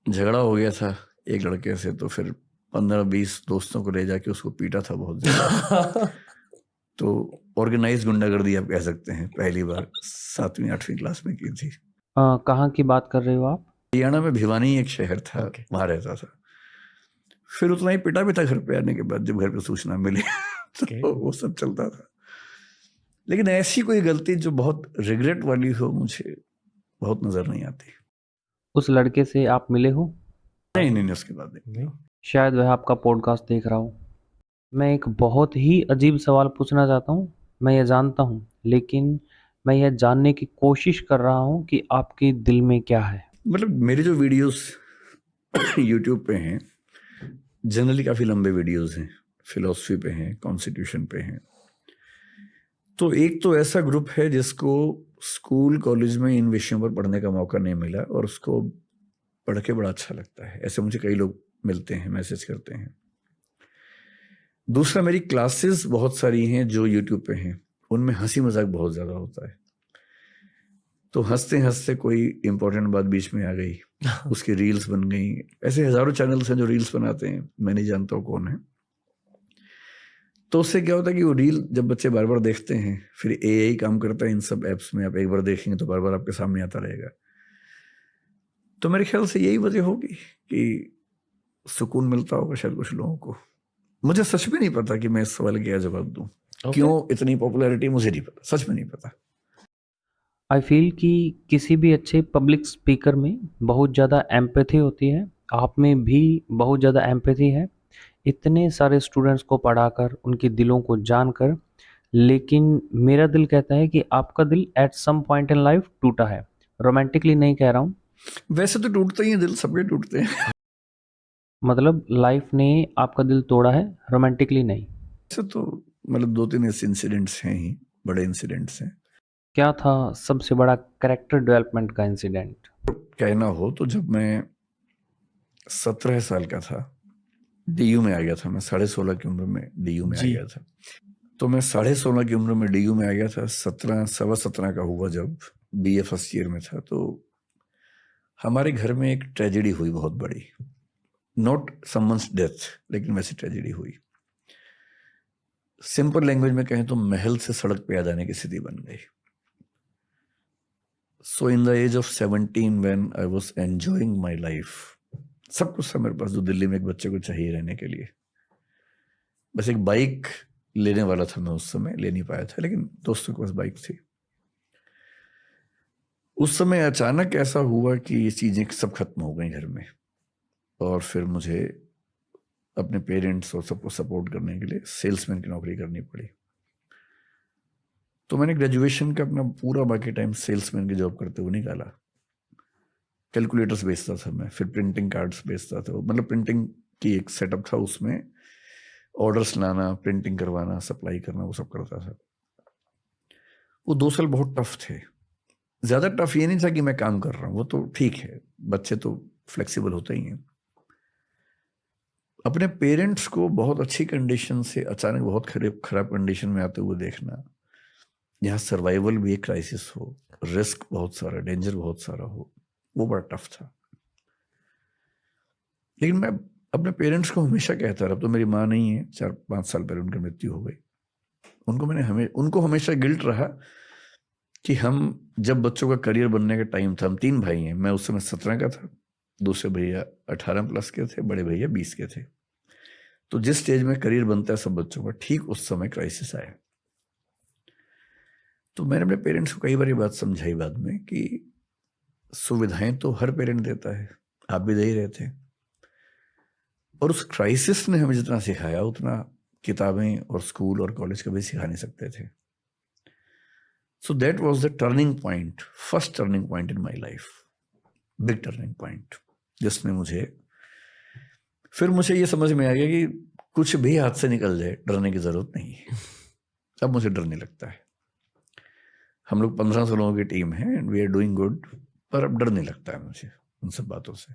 झगड़ा हो गया था एक लड़के से, तो फिर 15-20 दोस्तों को ले जाके उसको पीटा था बहुत ज्यादा। तो ऑर्गेनाइज गुंडागर्दी आप कह सकते हैं, पहली बार 7वीं-8वीं क्लास में की थी। कहाँ की बात कर रहे हो आप? हरियाणा में भिवानी एक शहर था, वहां रहता था। फिर उतना ही पिटा भी था घर पे आने के बाद, जब घर पे सूचना मिली। तो वो सब चलता था, लेकिन ऐसी कोई गलती जो बहुत रिग्रेट वाली हो मुझे बहुत नजर नहीं आती। उस लड़के से आप मिले हो? नहीं, उसके बाद नहीं। शायद वह आपका पॉडकास्ट देख रहा हो। मैं एक बहुत ही अजीब सवाल पूछना चाहता हूँ, मैं ये जानता हूँ, लेकिन मैं यह जानने की कोशिश कर रहा हूँ कि आपके दिल में क्या है। मतलब मेरे जो वीडियोस यूट्यूब पे हैं, जनरली काफी लंबे वीडियोस हैं, फिलॉसफी पे हैं, कॉन्स्टिट्यूशन पे हैं। तो एक तो ऐसा ग्रुप है जिसको स्कूल कॉलेज में इन विषयों पर पढ़ने का मौका नहीं मिला और उसको पढ़ के बड़ा अच्छा लगता है। ऐसे मुझे कई लोग मिलते हैं, मैसेज करते हैं। दूसरा, मेरी क्लासेस बहुत सारी हैं जो यूट्यूब पे हैं, उनमें हंसी मजाक बहुत ज्यादा होता है। तो हंसते हंसते कोई इंपॉर्टेंट बात बीच में आ गई, उसकी रील्स बन गई। ऐसे हजारों चैनल्स हैं जो रील्स बनाते हैं, मैं नहीं जानता हूँ कौन है। तो उससे क्या होता है कि वो रील जब बच्चे बार बार देखते हैं, फिर एआई काम करता है इन सब एप्स में, आप एक बार देखेंगे तो बार बार आपके सामने आता रहेगा। तो मेरे ख्याल से यही वजह होगी कि सुकून मिलता होगा शायद कुछ लोगों को। मुझे सच में नहीं पता कि मैं इस सवाल का क्या जवाब दूं। क्यों इतनी पॉपुलैरिटी मुझे नहीं पता, सच में नहीं पता। आई फील कि किसी भी अच्छे पब्लिक स्पीकर में बहुत ज़्यादा एम्पैथी होती है, आप में भी बहुत ज़्यादा एम्पैथी है, इतने सारे स्टूडेंट्स को पढ़ाकर, उनके दिलों को जानकर। लेकिन मेरा दिल कहता है कि आपका दिल at some point in life टूटा है। रोमांटिकली नहीं कह रहा हूँ, वैसे तो टूटते ही हैं दिल, सबके टूटते हैं। मतलब लाइफ ने आपका दिल तोड़ा है, रोमांटिकली नहीं। वैसे तो मतलब 2-3 ऐसे इंसिडेंट्स हैं ही, बड़े इंसिडेंट्स हैं। क्या था सबसे बड़ा कैरेक्टर डेवलपमेंट का इंसिडेंट? कहना हो तो जब मैं 17 साल का था, डीयू में आ गया था मैं, 16.5 की उम्र में डीयू में आ गया था। तो मैं 16.5 की उम्र में डीयू में आ गया था, 17 का हुआ जब बीए फर्स्ट ईयर में था। तो हमारे घर में एक ट्रेजेडी हुई बहुत बड़ी, नॉट समवंस डेथ, लेकिन वैसी ट्रेजेडी हुई। सिंपल लैंग्वेज में कहें तो महल से सड़क पे आ जाने की स्थिति बन गई। So in the age of 17 when I was enjoying my life, सब कुछ था मेरे पास जो दिल्ली में एक बच्चे को चाहिए रहने के लिए। बस एक बाइक लेने वाला था मैं उस समय, ले नहीं पाया था, लेकिन दोस्तों के पास बाइक थी। उस समय अचानक ऐसा हुआ कि ये चीजें सब खत्म हो गई घर में, और फिर मुझे अपने पेरेंट्स और सबको सपोर्ट करने के लिए सेल्समैन की नौकरी करनी पड़ी। तो मैंने ग्रेजुएशन का अपना पूरा बाकी टाइम सेल्समैन की जॉब करते हुए निकाला। कैलकुलेटर्स बेचता था मैं, फिर प्रिंटिंग कार्ड्स बेचता था, मतलब प्रिंटिंग की एक सेटअप था, उसमें ऑर्डर्स लाना, प्रिंटिंग करवाना, सप्लाई करना, वो सब करता था। वो 2 साल बहुत टफ थे। ज्यादा टफ ये नहीं था कि मैं काम कर रहा हूँ, वो तो ठीक है, बच्चे तो फ्लेक्सिबल होते ही हैं। अपने पेरेंट्स को बहुत अच्छी कंडीशन से अचानक बहुत खराब कंडीशन में आते हुए देखना, यहाँ सर्वाइवल भी एक क्राइसिस हो, रिस्क बहुत सारा, डेंजर बहुत सारा हो, वो बड़ा टफ था। लेकिन मैं अपने पेरेंट्स को हमेशा कहता रहा, तो मेरी माँ नहीं है, 4-5 साल पहले उनकी मृत्यु हो गई। उनको हमेशा गिल्ट रहा कि हम जब बच्चों का करियर बनने का टाइम था, हम 3 भाई हैं, मैं उस समय 17 का था, दूसरे भैया 18 प्लस के थे, बड़े भैया 20 के थे। तो जिस स्टेज में करियर बनता है सब बच्चों का, ठीक उस समय क्राइसिस आया। तो मैंने अपने पेरेंट्स को कई बार ये बात समझाई बाद में कि सुविधाएं तो हर पेरेंट देता है, आप भी दे ही रहे थे, और उस क्राइसिस ने हमें जितना सिखाया उतना किताबें और स्कूल और कॉलेज कभी सिखा नहीं सकते थे। So that was the turning point, first turning point in my life, big turning point, जिसने फिर मुझे ये समझ में आ गया कि कुछ भी हाथ से निकल जाए डरने की जरूरत नहीं है। अब मुझे डर नहीं लगता है। हम लोग 1500 लोगों की टीम है and we are doing good, पर अब डर नहीं लगता है मुझे उन सब बातों से।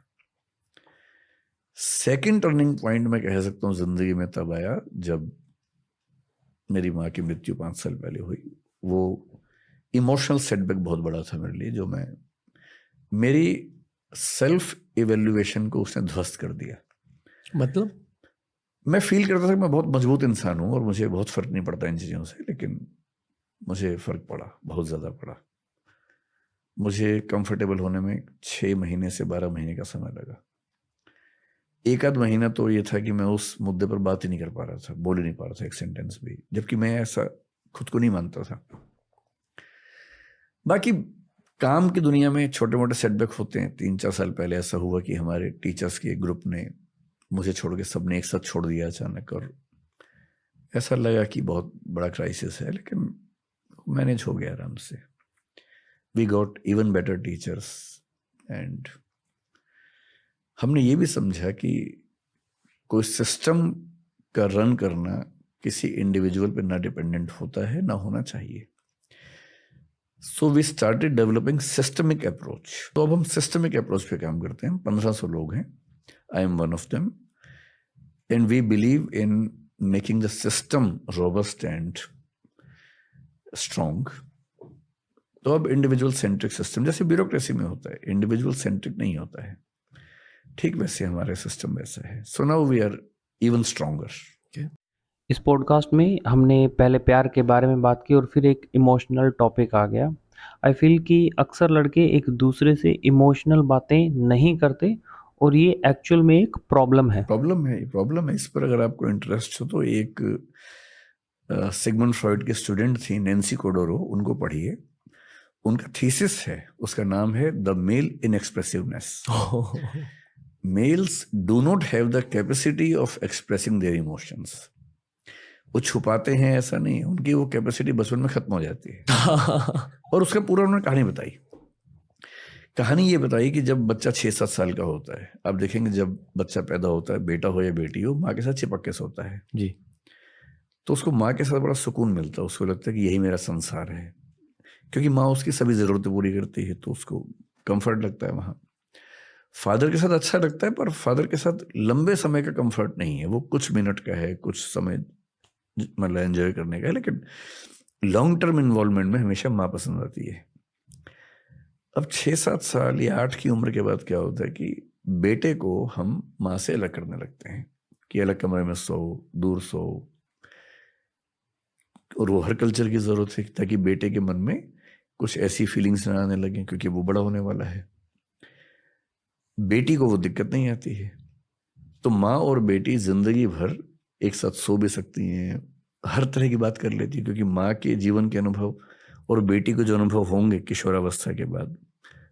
सेकंड टर्निंग पॉइंट मैं कह सकता हूँ जिंदगी में तब आया जब मेरी माँ की मृत्यु 5 साल पहले हुई। वो इमोशनल सेटबैक बहुत बड़ा था मेरे लिए, जो मेरी सेल्फ इवेल्युएशन को उसने ध्वस्त कर दिया। मतलब मैं फील करता था कि मैं बहुत मजबूत इंसान हूँ और मुझे बहुत फर्क नहीं पड़ता इन चीज़ों से, लेकिन मुझे फर्क पड़ा, बहुत ज़्यादा पड़ा। मुझे कंफर्टेबल होने में 6 महीने से 12 महीने का समय लगा। एक आध महीना तो ये था कि मैं उस मुद्दे पर बात ही नहीं कर पा रहा था, बोल ही नहीं पा रहा था एक सेंटेंस भी, जबकि मैं ऐसा खुद को नहीं मानता था। बाकी काम की दुनिया में छोटे मोटे सेटबैक होते हैं। 3-4 साल पहले ऐसा हुआ कि हमारे टीचर्स के एक ग्रुप ने मुझे छोड़ के सबने एक साथ छोड़ दिया अचानक, और ऐसा लगा कि बहुत बड़ा क्राइसिस है, लेकिन मैनेज हो गया आराम से। We got even better teachers and हमने ये भी समझा कि कोई सिस्टम का रन करना किसी इंडिविजुअल पे ना डिपेंडेंट होता है, ना होना चाहिए। So we started developing systemic approach. तो अब हम सिस्टमिक अप्रोच पे काम करते हैं। 1500 लोग हैं, I am one of them, and we believe in making the system robust and strong. तो अब इंडिविजुअल सेंट्रिक सिस्टम, जैसे ब्यूरोक्रेसी में होता है, इंडिविजुअल सेंट्रिक नहीं होता है, ठीक वैसे हमारे सिस्टम वैसा है। So now we are even stronger. इस पॉडकास्ट में हमने पहले प्यार के बारे में बात की और फिर एक इमोशनल टॉपिक आ गया। आई फील कि अक्सर लड़के एक दूसरे से इमोशनल बातें नहीं करते और ये एक्चुअल में एक प्रॉब्लम है। प्रॉब्लम है। इस पर अगर आपको इंटरेस्ट हो तो एक सिगमंड फ्रॉइड की स्टूडेंट थी नैन्सी कोडोरो, उनको पढ़िए। उनका थीसिस है, उसका नाम है the male inexpressiveness. Males do not have the capacity of expressing their emotions. वो छुपाते हैं ऐसा नहीं, उनकी वो कैपेसिटी बचपन में खत्म हो जाती है। और उसका पूरा उन्होंने कहानी बताई। कहानी ये बताई कि जब बच्चा 6-7 साल का होता है, आप देखेंगे जब बच्चा पैदा होता है, बेटा हो या बेटी हो, माँ के साथ चिपक के सोता है जी। तो उसको माँ के साथ बड़ा सुकून मिलता है। उसको लगता है कि यही मेरा संसार है, क्योंकि माँ उसकी सभी ज़रूरतें पूरी करती है, तो उसको कंफर्ट लगता है वहाँ। फादर के साथ अच्छा लगता है, पर फादर के साथ लंबे समय का कंफर्ट नहीं है, वो कुछ मिनट का है, कुछ समय मतलब एंजॉय करने का है, लेकिन लॉन्ग टर्म इन्वॉल्वमेंट में हमेशा माँ पसंद आती है। अब 6-7 साल या 8 की उम्र के बाद क्या होता है कि बेटे को हम माँ से अलग करने लगते हैं कि अलग कमरे में सो, दूर सो, और वो हर कल्चर की जरूरत है ताकि बेटे के मन में कुछ ऐसी फीलिंग्स ना आने लगे, क्योंकि वो बड़ा होने वाला है। बेटी को वो दिक्कत नहीं आती है, तो माँ और बेटी जिंदगी भर एक साथ सो भी सकती हैं, हर तरह की बात कर लेती है, क्योंकि माँ के जीवन के अनुभव और बेटी को जो अनुभव होंगे किशोरावस्था के बाद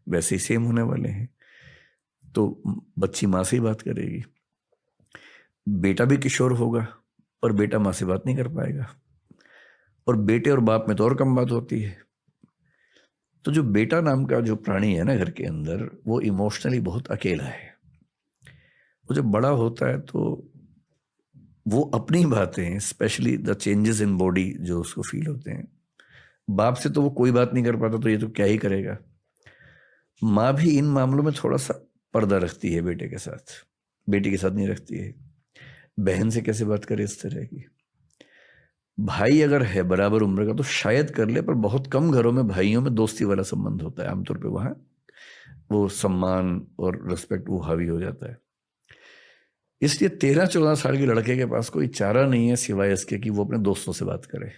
वैसे ही सेम होने वाले हैं। तो बच्ची माँ से ही बात करेगी, बेटा भी किशोर होगा और बेटा माँ से बात नहीं कर पाएगा, और बेटे और बाप में तो और कम बात होती है। तो जो बेटा नाम का जो प्राणी है ना घर के अंदर, वो इमोशनली बहुत अकेला है। वो जब बड़ा होता है तो वो अपनी बातें, specially the changes in body जो उसको फील होते हैं, बाप से तो वो कोई बात नहीं कर पाता, तो ये तो क्या ही करेगा। माँ भी इन मामलों में थोड़ा सा पर्दा रखती है बेटे के साथ, बेटी के साथ नहीं रखती है। बहन से कैसे बात करे इस तरह की। भाई अगर है बराबर उम्र का तो शायद कर ले, पर बहुत कम घरों में भाइयों में दोस्ती वाला संबंध होता है। आमतौर पे वहाँ वो सम्मान और रिस्पेक्ट वो हावी हो जाता है। इसलिए 13-14 साल के लड़के के पास कोई चारा नहीं है सिवाय इसके कि वो अपने दोस्तों से बात करे।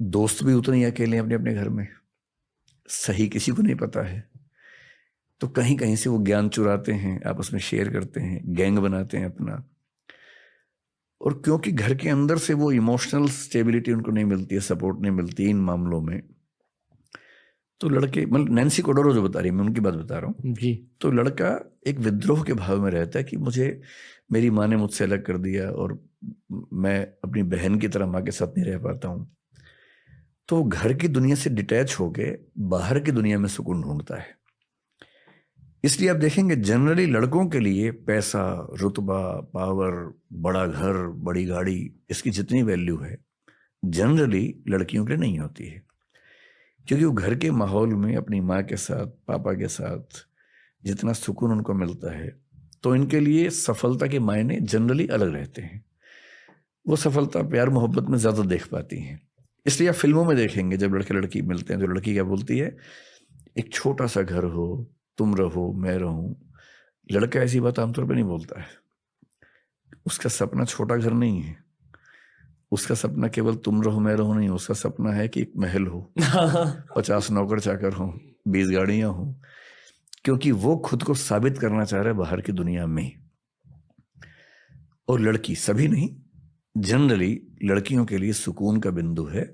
दोस्त भी उतने ही अकेले हैं अपने अपने घर में, सही किसी को नहीं पता है, तो कहीं कहीं से वो ज्ञान चुराते हैं, आपस में शेयर करते हैं, गैंग बनाते हैं अपना। और क्योंकि घर के अंदर से वो इमोशनल स्टेबिलिटी उनको नहीं मिलती है, सपोर्ट नहीं मिलती है इन मामलों में, तो लड़के, मतलब नैन्सी कोडोरो जो बता रही है, मैं उनकी बात बता रहा हूँ जी। तो लड़का एक विद्रोह के भाव में रहता है कि मुझे मेरी माँ ने मुझसे अलग कर दिया और मैं अपनी बहन की तरह माँ के साथ नहीं रह पाता हूँ, तो घर की दुनिया से डिटैच होके बाहर की दुनिया में सुकून ढूंढता है। इसलिए आप देखेंगे जनरली लड़कों के लिए पैसा, रुतबा, पावर, बड़ा घर, बड़ी गाड़ी, इसकी जितनी वैल्यू है जनरली लड़कियों के लिए नहीं होती है, क्योंकि वो घर के माहौल में अपनी माँ के साथ, पापा के साथ जितना सुकून उनको मिलता है, तो इनके लिए सफलता के मायने जनरली अलग रहते हैं। वो सफलता प्यार मोहब्बत में ज़्यादा देख पाती हैं। इसलिए आप फिल्मों में देखेंगे जब लड़के लड़की मिलते हैं तो लड़की क्या बोलती है, एक छोटा सा घर हो, तुम रहो, मैं रहूं। लड़का ऐसी बात आमतौर पे नहीं बोलता है। उसका सपना छोटा घर नहीं है, उसका सपना केवल तुम रहो मैं रहूं नहीं, उसका सपना है कि एक महल हो, 50 नौकर चाकर हो, 20 गाड़ियां हो, क्योंकि वो खुद को साबित करना चाह रहा है बाहर की दुनिया में। और लड़की, सभी नहीं, जनरली लड़कियों के लिए सुकून का बिंदु है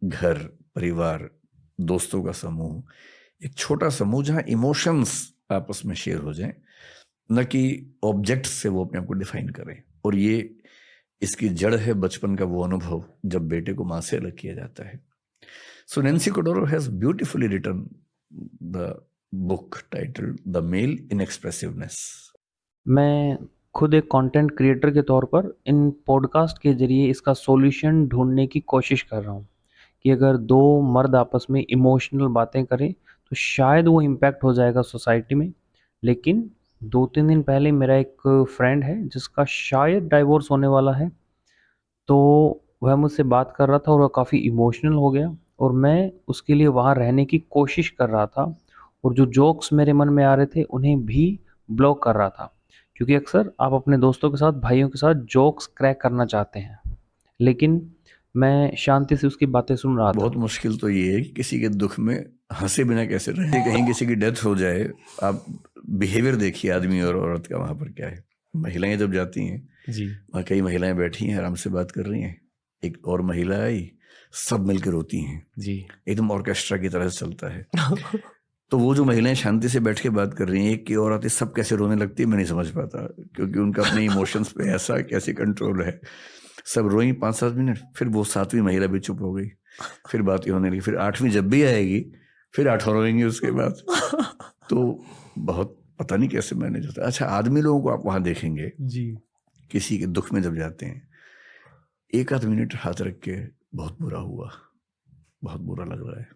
घर, परिवार, दोस्तों का समूह, एक छोटा समूह जहां इमोशंस आपस में शेयर हो जाएं, न कि ऑब्जेक्ट से वो अपने आप को डिफाइन करें। और ये इसकी जड़ है बचपन का वो अनुभव जब बेटे को माँ से अलग किया जाता है। So Nancy Chodorow has beautifully written the book titled the male inexpressiveness. मैं खुद एक कंटेंट क्रिएटर के तौर पर इन पॉडकास्ट के ज़रिए इसका सॉल्यूशन ढूँढने की कोशिश कर रहा हूँ कि अगर 2 मर्द आपस में इमोशनल बातें करें, तो शायद वो इम्पैक्ट हो जाएगा सोसाइटी में। लेकिन 2-3 दिन पहले मेरा एक फ्रेंड है जिसका शायद डाइवोर्स होने वाला है, तो वह मुझसे बात कर रहा था और वह काफ़ी इमोशनल हो गया और मैं उसके लिए वहाँ रहने की कोशिश कर रहा था और जो जोक्स मेरे मन में आ रहे थे, उन्हें भी ब्लॉक कर रहा था। क्योंकि अक्सर आप अपने दोस्तों के साथ, भाइयों के साथ जोक्स क्रैक करना चाहते हैं, लेकिन मैं शांति से उसकी बातें सुन रहा था। बहुत मुश्किल तो ये है कि किसी के दुख में हंसे बिना कैसे रहे। कहीं किसी की डेथ हो जाए, आप बिहेवियर देखिए आदमी और औरत का वहां पर क्या है। महिलाएं जब जाती हैं, जी। वहाँ कई महिलाएं बैठी हैं, आराम से बात कर रही हैं, एक और महिला आई, सब मिलकर रोती हैं, जी। एकदम ऑर्केस्ट्रा की तरह से चलता है। तो वो जो महिलाएं शांति से बैठ के बात कर रही हैं, एक की और आती, सब कैसे रोने लगती है मैं नहीं समझ पाता, क्योंकि उनका अपने इमोशंस पे ऐसा कैसे कंट्रोल है। सब रोई 5-7 मिनट, फिर वो 7वीं महिला भी चुप हो गई, फिर बातें होने लगी, फिर 8वीं जब भी आएगी फिर 8 और रोएंगे उसके बाद। तो बहुत पता नहीं कैसे मैनेज होता है। अच्छा, आदमी लोगों को आप वहां देखेंगे जी। किसी के दुख में जब जाते हैं, 1-8 मिनट हाथ रख के बहुत बुरा हुआ, बहुत बुरा लग रहा है।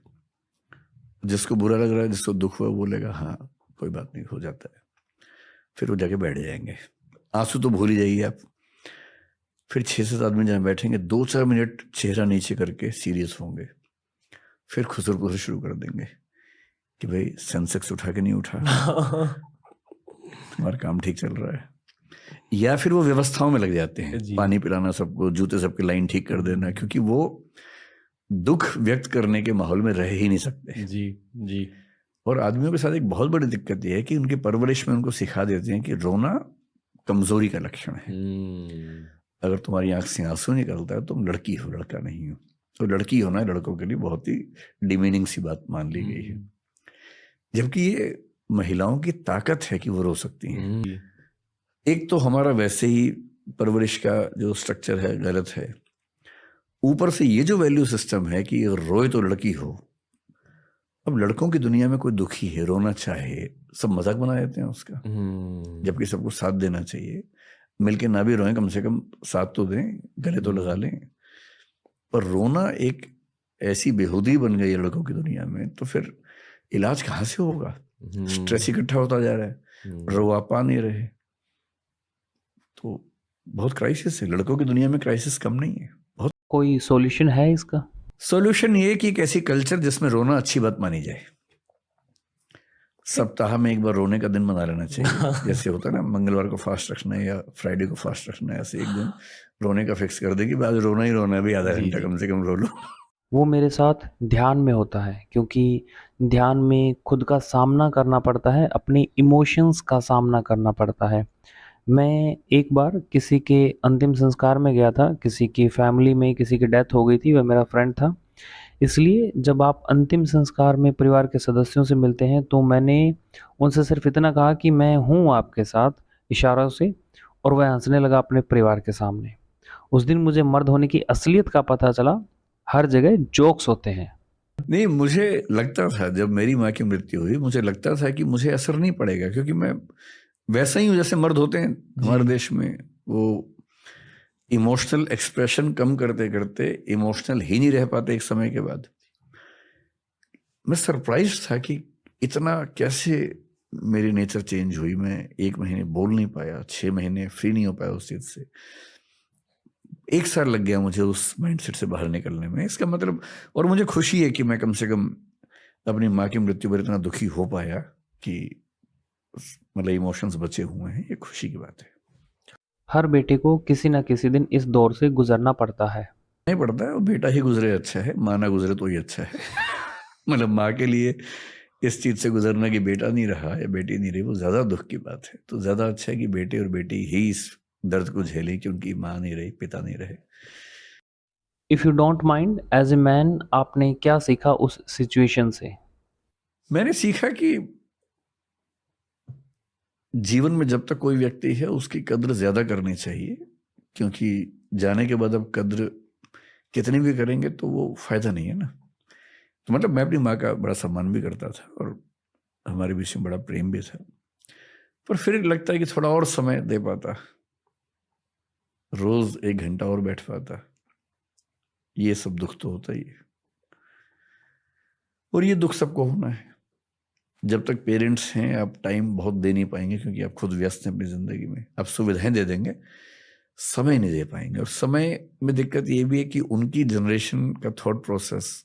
जिसको बुरा लग रहा है, जिसको दुख हुआ, वो बोलेगा हाँ कोई बात नहीं, हो जाता है, फिर वो जाके बैठ जाएंगे। आंसू तो भूल ही जाइए आप। फिर 6-7 आदमी जहाँ बैठेंगे, 2-4 मिनट चेहरा नीचे करके सीरियस होंगे, फिर खुसर पुसर शुरू कर देंगे कि भाई सेंसेक्स उठा के नहीं उठा, तुम्हारा काम ठीक चल रहा है। या फिर वो व्यवस्थाओं में लग जाते हैं, पानी पिलाना सबको, जूते सबके लाइन ठीक कर देना, क्योंकि वो दुख व्यक्त करने के माहौल में रह ही नहीं सकते। जी। जी। और आदमियों के साथ एक बहुत बड़ी दिक्कत यह है कि उनकी परवरिश में उनको सिखा देते हैं कि रोना कमजोरी का लक्षण है। अगर तुम्हारी आंख से आंसू निकलता है तुम लड़की हो, लड़का नहीं हो। तो लड़की होना लड़कों के लिए बहुत ही डिमीनिंग सी बात मान ली गई है, जबकि ये महिलाओं की ताकत है कि वो रो सकती हैं। एक तो हमारा वैसे ही परवरिश का जो स्ट्रक्चर है गलत है, ऊपर से ये जो वैल्यू सिस्टम है कि रोए तो लड़की हो। अब लड़कों की दुनिया में कोई दुखी है, रोना चाहे, सब मजाक बना देते हैं उसका, जबकि सबको साथ देना चाहिए। मिलके ना भी रोएं, कम से कम साथ तो दें, गले तो लगा लें। पर रोना एक ऐसी बेहूदी बन गई है लड़कों की दुनिया में, तो फिर इलाज कहाँ से होगा? स्ट्रेस इकट्ठा होता जा रहा है, रो आप पा नहीं रहे, तो बहुत क्राइसिस है। लड़कों की दुनिया में क्राइसिस कम नहीं है, बहुत। कोई सॉल्यूशन है इसका? सॉल्यूशन ये कि एक ऐसी कल्चर जिसमें रोना अच्छी बात मानी जाए। सप्ताह में एक बार रोने का दिन बना लेना चाहिए। जैसे होता है ना, मंगलवार को फास्ट रखना है या फ्राइडे को फास्ट रखना है, ऐसे एक दिन रोने का फिक्स कर दे कि आज रोना ही रोना है, भी आधा घंटा कम से कम रो लो। वो मेरे साथ ध्यान में होता है, क्योंकि ध्यान में खुद का सामना करना पड़ता है, अपने इमोशंस का सामना करना पड़ता है। मैं एक बार किसी के अंतिम संस्कार में गया था, किसी की फैमिली में किसी की डेथ हो गई थी, वह मेरा फ्रेंड था। इसलिए जब आप अंतिम संस्कार में परिवार के सदस्यों से मिलते हैं, तो मैंने उनसे सिर्फ़ इतना कहा कि मैं हूँ आपके साथ, इशारों से, और वह हँसने लगा अपने परिवार के सामने। उस दिन मुझे मर्द होने की असलियत का पता चला, हर जगह जोक्स होते हैं। नहीं, मुझे लगता था जब मेरी माँ की मृत्यु हुई, मुझे लगता था कि मुझे असर नहीं पड़ेगा, क्योंकि मैं वैसा ही हूँ जैसे मर्द होते हैं हमारे देश में। वो इमोशनल एक्सप्रेशन कम करते करते इमोशनल ही नहीं रह पाते एक समय के बाद। मैं सरप्राइज था कि इतना कैसे मेरी नेचर चेंज हुई। मैं 1 महीने बोल नहीं पाया, 6 महीने फ्री नहीं हो पाया उस चीज से। 1 साल लग गया मुझे उस माइंडसेट से बाहर निकलने में। इसका मतलब, और मुझे खुशी है कि मैं कम से कम अपनी माँ की मृत्यु पर इतना दुखी हो पाया कि मतलब इमोशंस बचे हुए हैं। ये खुशी की बात है। हर बेटे को किसी न किसी दिन इस दौर से गुजरना पड़ता है। नहीं पड़ता है, वो बेटा ही गुजरे अच्छा है, माँ ना गुजरे तो ही अच्छा है। मतलब माँ के लिए इस चीज से गुजरना कि बेटा नहीं रहा या बेटी नहीं रही, वो ज्यादा दुख की बात है। तो ज्यादा अच्छा है कि बेटे और बेटी ही इस दर्द को झेलें कि उनकी माँ नहीं रही, पिता नहीं रहे। If you don't mind, as a man आपने क्या सीखा उस सिचुएशन से? मैंने सीखा कि जीवन में जब तक कोई व्यक्ति है उसकी कद्र ज्यादा करनी चाहिए, क्योंकि जाने के बाद अब कद्र कितनी भी करेंगे तो वो फायदा नहीं है ना। तो मतलब मैं अपनी माँ का बड़ा सम्मान भी करता था और हमारे बीच में बड़ा प्रेम भी था, पर फिर लगता है कि थोड़ा और समय दे पाता, रोज 1 घंटा और बैठ पाता। ये सब दुख तो होता ही है, और ये दुख सबको होना है। जब तक पेरेंट्स हैं आप टाइम बहुत दे नहीं पाएंगे, क्योंकि आप खुद व्यस्त हैं अपनी जिंदगी में। आप सुविधाएं दे देंगे, समय नहीं दे पाएंगे। और समय में दिक्कत ये भी है कि उनकी जनरेशन का थॉट प्रोसेस,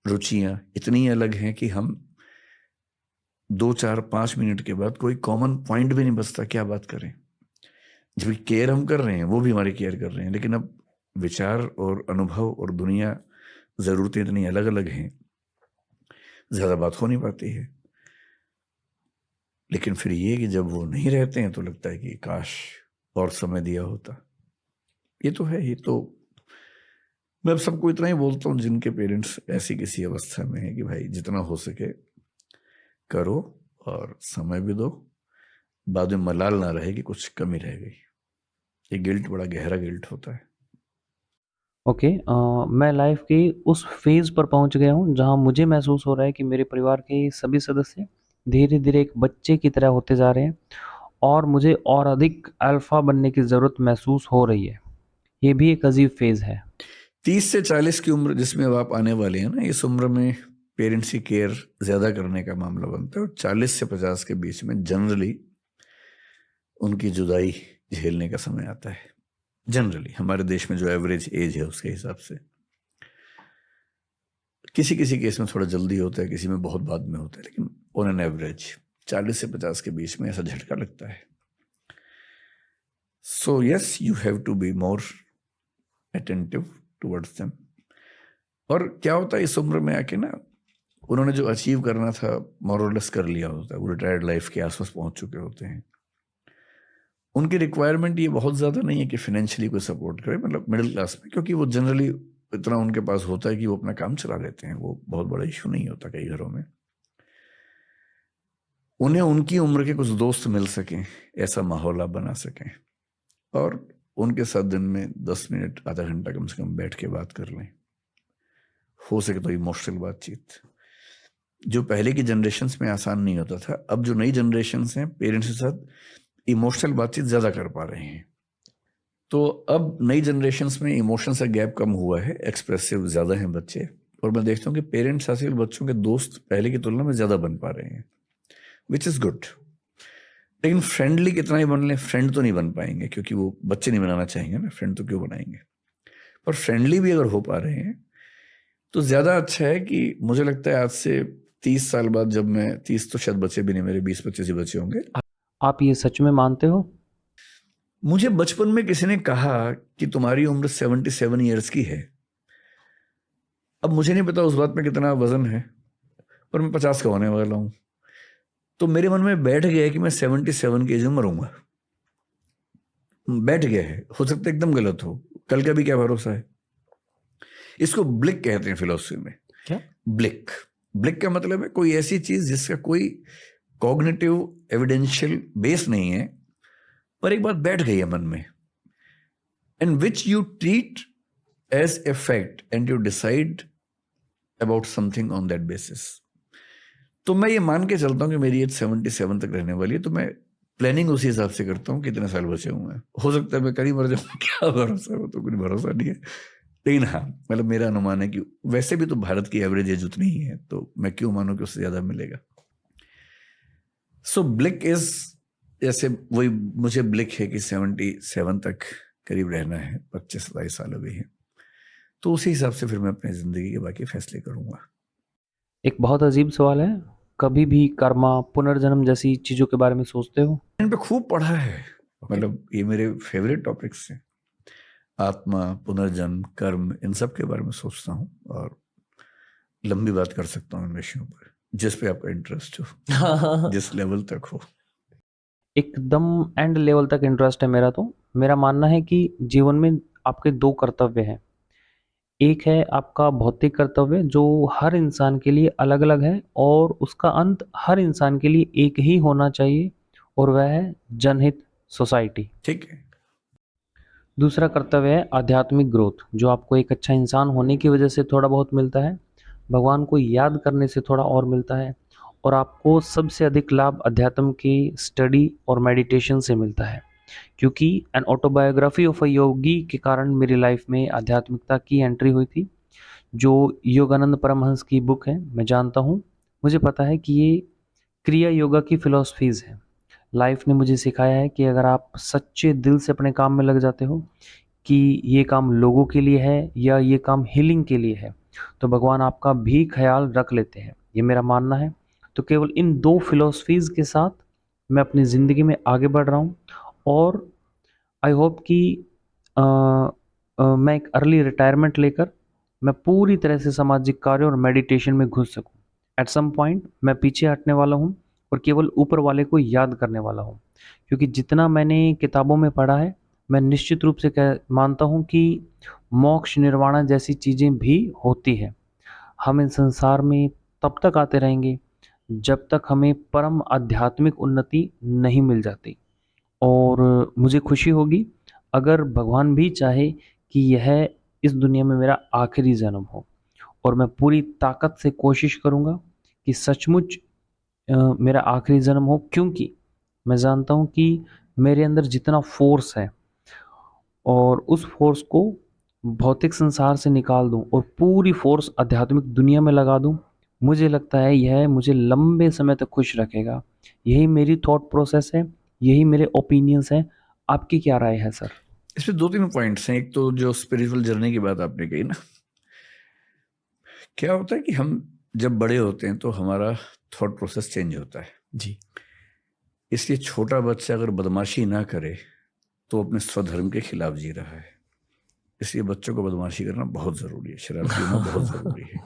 रुचियां इतनी अलग हैं कि हम 2 4 5 मिनट के बाद कोई कॉमन पॉइंट भी नहीं बचता, क्या बात करें। जब केयर हम कर रहे हैं, वो भी हमारी केयर कर रहे हैं, लेकिन अब विचार और अनुभव और दुनिया, जरूरतें इतनी अलग अलग हैं, ज्यादा बात हो नहीं पाती है। लेकिन फिर ये कि जब वो नहीं रहते हैं तो लगता है कि काश और समय दिया होता। ये तो है। ये तो मैं अब सबको इतना ही बोलता हूँ जिनके पेरेंट्स ऐसी किसी अवस्था में है कि भाई जितना हो सके करो, और समय भी दो। बाद में मलाल ना रहे कि कुछ कमी रह गई। ये गिल्ट बड़ा गहरा गिल्ट होता है। ओके, मैं लाइफ के उस फेज़ पर पहुंच गया हूं जहां मुझे महसूस हो रहा है कि मेरे परिवार के सभी सदस्य धीरे धीरे एक बच्चे की तरह होते जा रहे हैं, और मुझे और अधिक अल्फ़ा बनने की ज़रूरत महसूस हो रही है। ये भी एक अजीब फेज़ है। 30 से 40 की उम्र जिसमें अब आप आने वाले हैं ना, इस उम्र में पेरेंट्स की केयर ज्यादा करने का मामला बनता है। और 40 से 50 के बीच में जनरली उनकी जुदाई झेलने का समय आता है। जनरली हमारे देश में जो एवरेज एज है उसके हिसाब से, किसी किसी केस में थोड़ा जल्दी होता है, किसी में बहुत बाद में होता है, लेकिन ऑन एन एवरेज 40 से 50 के बीच में ऐसा झटका लगता है। So yes, you have to be more attentive towards them. और क्या होता है इस उम्र में आके ना, उन्होंने जो अचीव करना था मोरलेस कर लिया होता है, वो रिटायर्ड लाइफ के आसपास पहुंच चुके होते हैं। उनकी रिक्वायरमेंट ये बहुत ज़्यादा नहीं है कि फिनेंशियली कोई सपोर्ट करे, मतलब मिडिल क्लास में, क्योंकि वो जनरली इतना उनके पास होता है कि वो अपना काम चला लेते हैं। वो बहुत बड़ा इशू नहीं होता कई घरों में। उन्हें उनकी उम्र के कुछ दोस्त मिल सकें, ऐसा माहौल आप बना सकें, और उनके साथ दिन में 10 मिनट आधा घंटा कम से कम बैठ के बात कर लें। हो सके तो इमोशनल बातचीत, जो पहले की जनरेशन्स में आसान नहीं होता था। अब जो नई जनरेशन्स हैं पेरेंट्स के साथ इमोशनल बातचीत ज़्यादा कर पा रहे हैं। तो अब नई जनरेशन्स में इमोशंस का गैप कम हुआ है, एक्सप्रेसिव ज़्यादा हैं बच्चे। और मैं देखता हूँ कि पेरेंट्स आजकल बच्चों के दोस्त पहले की तुलना में ज़्यादा बन पा रहे हैं, विच इज़ गुड। लेकिन फ्रेंडली कितना ही बन लें, फ्रेंड तो नहीं बन पाएंगे, क्योंकि वो बच्चे नहीं बनाना चाहेंगे ना, फ्रेंड तो क्यों बनाएंगे। पर फ्रेंडली भी अगर हो पा रहे हैं तो ज़्यादा अच्छा है। कि मुझे लगता है आज से 30 साल बाद, जब मैं 30 तो शायद बच्चे भी नहीं, मेरे 20-25 ही बच्चे होंगे। आप ये सच में मानते हो? मुझे बचपन में किसी ने कहा कि तुम्हारी उम्र 77 ईयर्स की है। अब मुझे नहीं पता उस बात में कितना वजन है, पर मैं 50 का होने वाला हूं। तो मेरे मन में बैठ गया कि मैं 77 की एज में मरूंगा। बैठ गया है, हो सकता है एकदम गलत हो, कल का भी क्या भरोसा है। इसको ब्लिक कहते हैं फिलोसफी में। क्या? ब्लिक, ब्लिक का मतलब है कोई ऐसी चीज जिसका कोई कॉग्निटिव एविडेंशियल बेस नहीं है, पर एक बात बैठ गई है मन में, and which you treat as a fact and you decide about something on that basis. तो मैं ये मान के चलता हूँ कि मेरी एज 77 तक रहने वाली है, तो मैं प्लानिंग उसी हिसाब से करता हूँ कितने साल बचे हुए हैं। हो सकता है मैं करीब मर जाऊँ, क्या भरोसा है, वो तो कुछ भरोसा नहीं है। लेकिन हाँ, मतलब मेरा अनुमान है कि वैसे भी तो भारत की एवरेज एज उतनी ही है, तो मैं क्यों मानूं कि उससे ज्यादा मिलेगा। सो ब्लिक इज, जैसे वही मुझे ब्लिक है कि 77 तक करीब रहना है, 25-27 साल अभी है, तो उसी हिसाब से फिर मैं अपनी जिंदगी के बाकी फैसले करूंगा। एक बहुत अजीब सवाल है, कभी भी कर्मा, पुनर्जन्म जैसी चीज़ों के बारे में सोचते हो? इन पे खूब पढ़ा है, मतलब ये मेरे फेवरेट टॉपिक्स हैं। आत्मा, पुनर्जन्म, कर्म, इन सब के बारे में सोचता हूँ, और लंबी बात कर सकता हूँ इन विषयों पर, जिस पे आपका इंटरेस्ट हो, जिस लेवल तक हो। एकदम एंड लेवल तक इंटरेस्ट है मेरा। तो मेरा मानना है कि जीवन में आपके दो कर्तव्य हैं। एक है आपका भौतिक कर्तव्य जो हर इंसान के लिए अलग अलग है और उसका अंत हर इंसान के लिए एक ही होना चाहिए, और वह है जनहित, सोसाइटी। ठीक है। दूसरा कर्तव्य है आध्यात्मिक ग्रोथ, जो आपको एक अच्छा इंसान होने की वजह से थोड़ा बहुत मिलता है, भगवान को याद करने से थोड़ा और मिलता है, और आपको सबसे अधिक लाभ अध्यात्म की स्टडी और मेडिटेशन से मिलता है। क्योंकि एन ऑटोबायोग्राफी ऑफ अ योगी के कारण मेरी लाइफ में आध्यात्मिकता की एंट्री हुई थी, जो योगानंद परमहंस की बुक है। मैं जानता हूँ, मुझे पता है कि ये क्रिया योगा की फिलॉसफीज़ है। लाइफ ने मुझे सिखाया है कि अगर आप सच्चे दिल से अपने काम में लग जाते हो कि ये काम लोगों के लिए है या ये काम हीलिंग के लिए है, तो भगवान आपका भी ख्याल रख लेते हैं। ये मेरा मानना है। तो केवल इन दो फिलॉसफीज़ के साथ मैं अपनी ज़िंदगी में आगे बढ़ रहा हूँ, और आई होप कि मैं एक अर्ली रिटायरमेंट लेकर मैं पूरी तरह से सामाजिक कार्य और मेडिटेशन में घुस सकूं। एट सम पॉइंट मैं पीछे हटने वाला हूं और केवल ऊपर वाले को याद करने वाला हूं, क्योंकि जितना मैंने किताबों में पढ़ा है, मैं निश्चित रूप से मानता हूं कि मोक्ष, निर्वाणा जैसी चीज़ें भी होती है। हम इस संसार में तब तक आते रहेंगे जब तक हमें परम आध्यात्मिक उन्नति नहीं मिल जाती। और मुझे खुशी होगी अगर भगवान भी चाहे कि यह इस दुनिया में मेरा आखिरी जन्म हो, और मैं पूरी ताकत से कोशिश करूँगा कि सचमुच मेरा आखिरी जन्म हो, क्योंकि मैं जानता हूँ कि मेरे अंदर जितना फोर्स है, और उस फोर्स को भौतिक संसार से निकाल दूं और पूरी फोर्स आध्यात्मिक दुनिया में लगा दूं, मुझे लगता है यह मुझे लंबे समय तक खुश रखेगा। यही मेरी थॉट प्रोसेस है, यही मेरे ओपिनियंस हैं। आपकी क्या राय है सर? इसमें 2-3 पॉइंट्स हैं। एक तो जो स्पिरिचुअल जर्नी की बात आपने कही ना, क्या होता है कि हम जब बड़े होते हैं तो हमारा थॉट प्रोसेस चेंज होता है जी। इसलिए छोटा बच्चा अगर बदमाशी ना करे तो अपने स्वधर्म के खिलाफ जी रहा है। इसलिए बच्चों को बदमाशी करना बहुत जरूरी है, शरारती होना बहुत जरूरी है।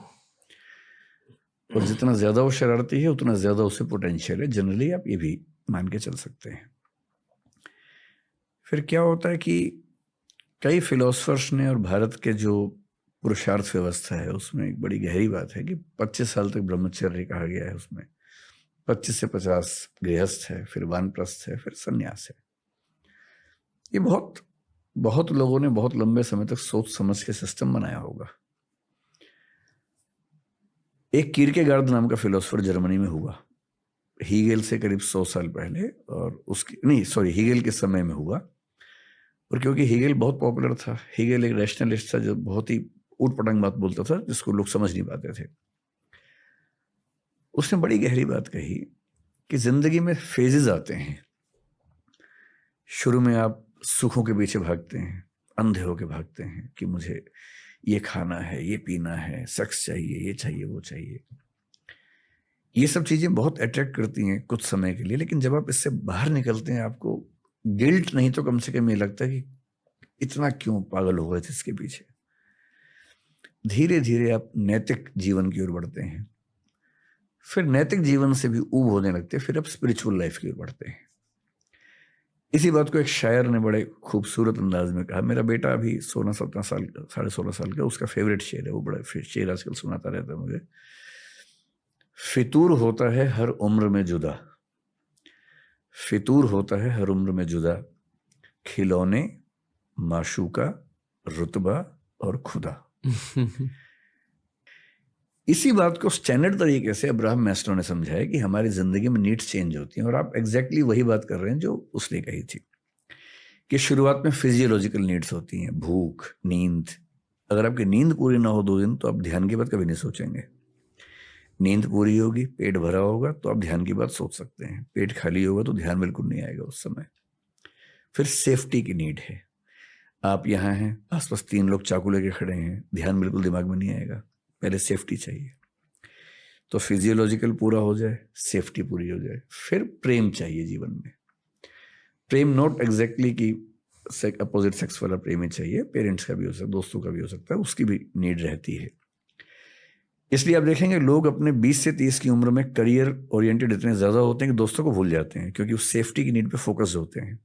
और जितना ज्यादा वो शरारती है उतना ज्यादा उसे पोटेंशियल है, जनरली आप ये भी मान के चल सकते हैं। फिर क्या होता है कि कई फिलोसफर्स ने, और भारत के जो पुरुषार्थ व्यवस्था है उसमें एक बड़ी गहरी बात है कि 25 साल तक ब्रह्मचर्य कहा गया है। उसमें 25 से 50 गृहस्थ है, फिर वानप्रस्थ है, फिर सन्यास है। ये बहुत बहुत लोगों ने बहुत लंबे समय तक सोच समझ के सिस्टम बनाया होगा। एक कीरकेगार्ड नाम का फिलोसफर जर्मनी में हुआ, हीगेल से करीब 100 साल पहले, और उसकी नहीं सॉरी हीगेल के समय में हुआ। और क्योंकि हीगेल बहुत पॉपुलर था, हीगेल एक रैशनलिस्ट था जो बहुत ही ऊट पटांग बात बोलता था जिसको लोग समझ नहीं पाते थे। उसने बड़ी गहरी बात कही कि जिंदगी में फेजेस आते हैं। शुरू में आप सुखों के पीछे भागते हैं, अंधे होके भागते हैं कि मुझे ये खाना है, ये पीना है, सेक्स चाहिए, ये चाहिए, वो चाहिए। ये सब चीजें बहुत अट्रैक्ट करती हैं कुछ समय के लिए, लेकिन जब आप इससे बाहर निकलते हैं आपको गिल्ट नहीं तो कम से कम ये लगता है कि इतना क्यों पागल हो गए थे इसके पीछे। धीरे धीरे आप नैतिक जीवन की ओर बढ़ते हैं, फिर नैतिक जीवन से भी ऊब होने लगते हैं, फिर आप स्पिरिचुअल लाइफ की ओर बढ़ते हैं। इसी बात को एक शायर ने बड़े खूबसूरत अंदाज में कहा। मेरा बेटा अभी 16-17 साल का, 16.5 साल का, उसका फेवरेट शेर है, वो बड़ा शेर आजकल सुनाता रहता है मुझे। फितूर होता है हर उम्र में जुदा, फितूर होता है हर उम्र में जुदा, खिलौने, माशूका, रुतबा और खुदा। इसी बात को स्टैंडर्ड तरीके से अब्राहम मैस्लो ने समझाया कि हमारी जिंदगी में नीड्स चेंज होती हैं, और आप एग्जैक्टली वही बात कर रहे हैं जो उसने कही थी कि शुरुआत में फिजियोलॉजिकल नीड्स होती हैं, भूख, नींद। अगर आपकी नींद पूरी ना हो 2 दिन तो आप ध्यान की बात कभी नहीं सोचेंगे। नींद पूरी होगी, पेट भरा होगा तो आप ध्यान की बात सोच सकते हैं। पेट खाली होगा तो ध्यान बिल्कुल नहीं आएगा उस समय। फिर सेफ्टी की नीड है। आप यहाँ हैं, आसपास 3 लोग चाकू लेके खड़े हैं, ध्यान बिल्कुल दिमाग में नहीं आएगा, पहले सेफ्टी चाहिए। तो फिजियोलॉजिकल पूरा हो जाए, सेफ्टी पूरी हो जाए, फिर प्रेम चाहिए जीवन में। प्रेम नॉट एग्जैक्टली कि अपोजिट सेक्स वाला प्रेम ही चाहिए, पेरेंट्स का भी हो सकता है, दोस्तों का भी हो सकता है, उसकी भी नीड रहती है। इसलिए आप देखेंगे लोग अपने 20 से 30 की उम्र में करियर ओरिएंटेड इतने ज्यादा होते हैं कि दोस्तों को भूल जाते हैं, क्योंकि वो सेफ्टी की नीड पे फोकस होते हैं,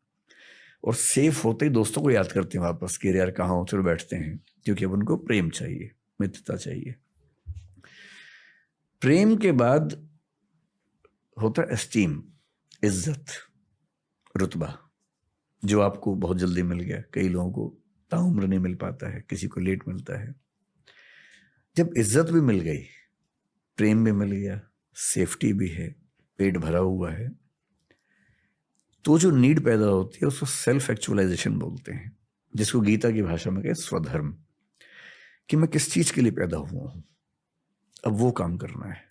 और सेफ होते ही दोस्तों को याद करते हैं वापस कि यार कहाँ हो, फिर बैठते हैं, क्योंकि अब उनको प्रेम चाहिए, मित्रता चाहिए। प्रेम के बाद होता है एस्टीम, इज्जत, रुतबा, जो आपको बहुत जल्दी मिल गया। कई लोगों को ताउम्र नहीं मिल पाता है, किसी को लेट मिलता है। जब इज्जत भी मिल गई, प्रेम भी मिल गया, सेफ्टी भी है, पेट भरा हुआ है, तो जो नीड पैदा होती है उसको सेल्फ एक्चुअलाइजेशन बोलते हैं, जिसको गीता की भाषा में कहे स्वधर्म, कि मैं किस चीज के लिए पैदा हुआ हूं, अब वो काम करना है।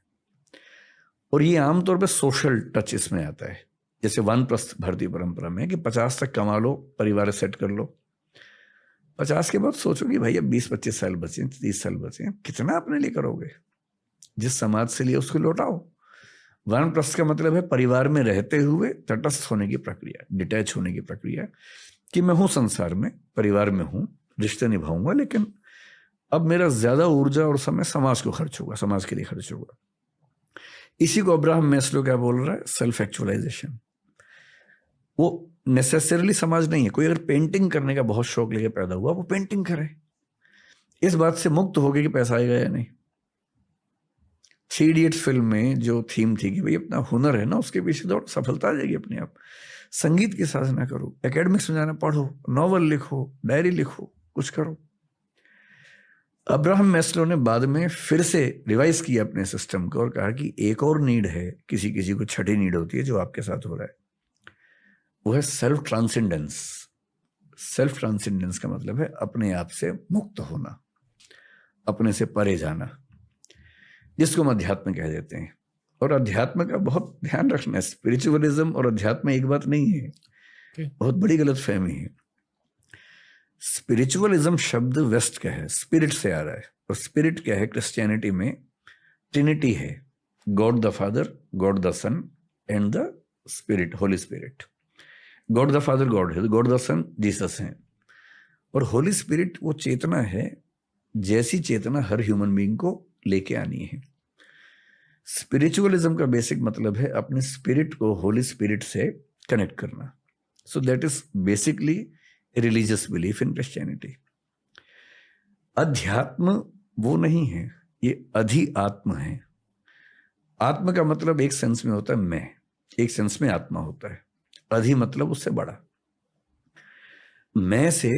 और ये आमतौर पे सोशल टच इसमें आता है। जैसे वानप्रस्थ भारतीय परंपरा में कि 50 तक कमा लो, परिवार सेट कर लो, 50 के बाद सोचो कि भाई अब 20-25 साल बचे, 30 साल बचे, कितना अपने लिए करोगे, जिस समाज से लिए उसको लौटाओ। वानप्रस्थ का मतलब है परिवार में रहते हुए तटस्थ होने की प्रक्रिया, डिटैच होने की प्रक्रिया, कि मैं हूं संसार में, परिवार में हूं, रिश्ते निभाऊंगा, लेकिन अब मेरा ज्यादा ऊर्जा और समय समाज को खर्च होगा, समाज के लिए खर्च होगा। इसी को अब्राहम मैस्लो क्या बोल रहा है, सेल्फ एक्चुअलाइजेशन। वो नेसेसरली समाज नहीं है। कोई अगर पेंटिंग करने का बहुत शौक लेके पैदा हुआ, वो पेंटिंग करे, इस बात से मुक्त हो गए कि पैसा आएगा या नहीं। 3 इडियट्स फिल्म में जो थीम थी कि भाई अपना हुनर है ना, उसके पीछे दौड़, सफलता आ जाएगी अपने आप। संगीत की साधना करो, एकेडमिक्स में जाना, पढ़ो, नॉवल लिखो, डायरी लिखो, कुछ करो। अब्राहम मैस्लो ने बाद में फिर से रिवाइज किया अपने सिस्टम को और कहा कि एक और नीड है, किसी किसी को छठी नीड होती है, जो आपके साथ हो रहा है, वो है सेल्फ ट्रांसेंडेंस। सेल्फ ट्रांसेंडेंस का मतलब है अपने आप से मुक्त होना, अपने से परे जाना, जिसको हम अध्यात्म कह देते हैं। और अध्यात्म का बहुत ध्यान रखना है, स्पिरिचुअलिज्म और अध्यात्म एक बात नहीं है, बहुत बड़ी गलतफहमी है। स्पिरिचुअलिज्म शब्द वेस्ट का है, स्पिरिट से आ रहा है, और स्पिरिट क्या है, क्रिश्चियनिटी में ट्रिनिटी है, God the Father, God the Son and the Spirit, Holy Spirit. God the Father God है, गॉड द सन जीसस है, और होली स्पिरिट वो चेतना है जैसी चेतना हर ह्यूमन बीइंग को लेके आनी है। स्पिरिचुअलिज्म का बेसिक मतलब है अपने स्पिरिट को होली स्पिरिट से कनेक्ट करना। So that is basically religious belief in Christianity. अध्यात्म वो नहीं है, ये अधिआत्म है। आत्म का मतलब एक सेंस में होता है मैं, एक सेंस में आत्मा होता है। अधि मतलब उससे बड़ा, मैं से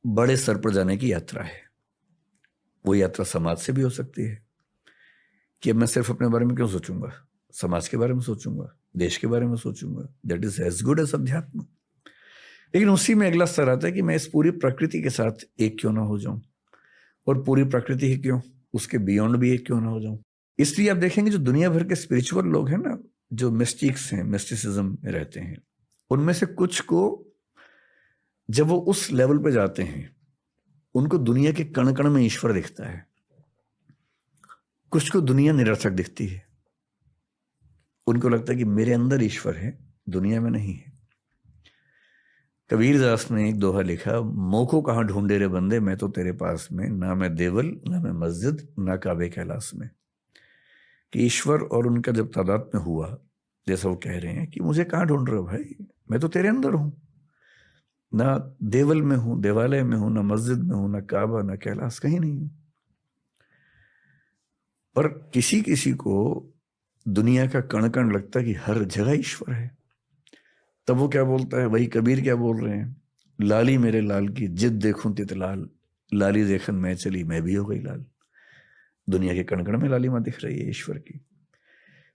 बड़े स्तर पर जाने की यात्रा है। वो यात्रा समाज से भी हो सकती है कि अब मैं सिर्फ अपने बारे में क्यों सोचूंगा, समाज के बारे में सोचूंगा, देश के बारे में सोचूंगा। That is as good as अध्यात्म। लेकिन उसी में अगला स्तर आता है कि मैं इस पूरी प्रकृति के साथ एक क्यों ना हो जाऊं, और पूरी प्रकृति ही क्यों, उसके बियॉन्ड भी एक क्यों ना हो जाऊं। इसलिए आप देखेंगे जो दुनिया भर के स्पिरिचुअल लोग हैं ना, जो मिस्टिक्स हैं, मिस्टिसिज्म में रहते हैं, उनमें से कुछ को जब वो उस लेवल पे जाते हैं, उनको दुनिया के कण कण में ईश्वर दिखता है। कुछ को दुनिया निरर्थक दिखती है, उनको लगता है कि मेरे अंदर ईश्वर है, दुनिया में नहीं है। कबीरदास ने एक दोहा लिखा, मोको कहाँ ढूंढे रे बंदे, मैं तो तेरे पास में, ना मैं देवल ना मैं मस्जिद ना काबे कैलाश में। कि ईश्वर और उनका जब तादाद में हुआ, जैसा वो कह रहे हैं कि मुझे कहाँ ढूंढ रहे हो भाई, मैं तो तेरे अंदर हूं, ना देवल में हूं, देवालय में हूं, ना मस्जिद में हूं, ना काबा, ना कैलाश, कहीं नहीं हूं। पर किसी किसी को दुनिया का कण कण लगता है कि हर जगह ईश्वर है। तब वो क्या बोलता है, वही कबीर क्या बोल रहे हैं, लाली मेरे लाल की जिद देखूं तित लाल, लाली देखन मैं चली मैं भी हो गई लाल। दुनिया के कण कण में लालिमा दिख रही है ईश्वर की।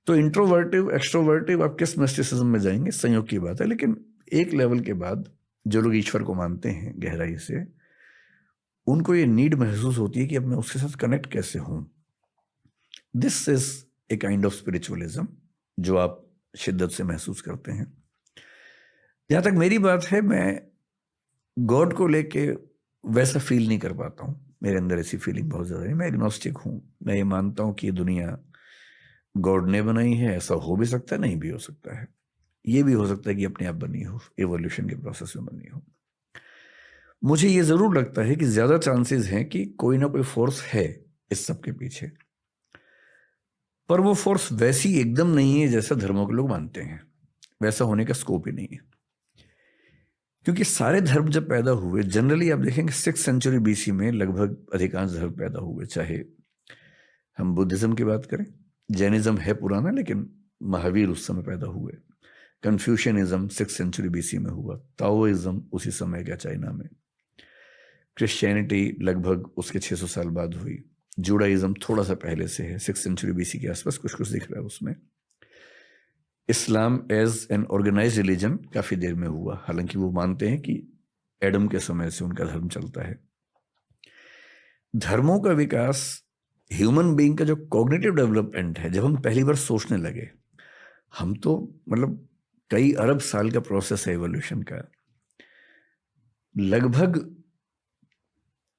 तो इंट्रोवर्टिव एक्सट्रोवर्टिव आप किस मिस्टिसिज्म में जाएंगे, संयोग की बात है, लेकिन एक लेवल के बाद जो लोग ईश्वर को मानते हैं गहराई से, उनको ये नीड महसूस होती है कि अब मैं उसके साथ कनेक्ट कैसे हूं। This is a kind of spiritualism जो आप शिद्दत से महसूस करते हैं। जहां तक मेरी बात है, मैं गॉड को लेके वैसा फील नहीं कर पाता हूं। मेरे अंदर ऐसी फीलिंग बहुत ज्यादा है। मैं एग्नोस्टिक हूं। मैं ये मानता हूं कि ये दुनिया गॉड ने बनाई है। ऐसा हो भी सकता है, नहीं भी हो सकता है। ये भी हो सकता है कि अपने आप बनी हो, एवोल्यूशन के प्रोसेस में बनी हो। मुझे ये जरूर लगता है कि ज्यादा चांसेस हैं कि कोई ना कोई फोर्स है इस सब के पीछे, पर वो फोर्स वैसी एकदम नहीं है जैसा धर्मों के लोग मानते हैं। वैसा होने का स्कोप ही नहीं है, क्योंकि सारे धर्म जब पैदा हुए, जनरली आप देखेंगे 6th सेंचुरी बीसी में लगभग अधिकांश धर्म पैदा हुए। चाहे हम बुद्धिज्म की बात करें, जैनिज्म है पुराना लेकिन महावीर उस समय पैदा हुए। कन्फ्यूशियनिज्म 6th सेंचुरी बीसी में हुआ। ताओइज्म उसी समय का चाइना में। क्रिश्चियनिटी लगभग उसके 600 साल बाद हुई। जुडाइज्म थोड़ा सा पहले से है, 6th सेंचुरी बीसी के आसपास कुछ कुछ दिख रहा है उसमें। Islam as an organize religion काफी देर में हुआ, हालांकि वो मानते हैं कि एडम के समय से उनका धर्म चलता है। धर्मों का विकास, ह्यूमन बीइंग का जो कॉग्निटिव डेवलपमेंट है, जब हम पहली बार सोचने लगे, हम तो मतलब कई अरब साल का प्रोसेस है एवोल्यूशन का, लगभग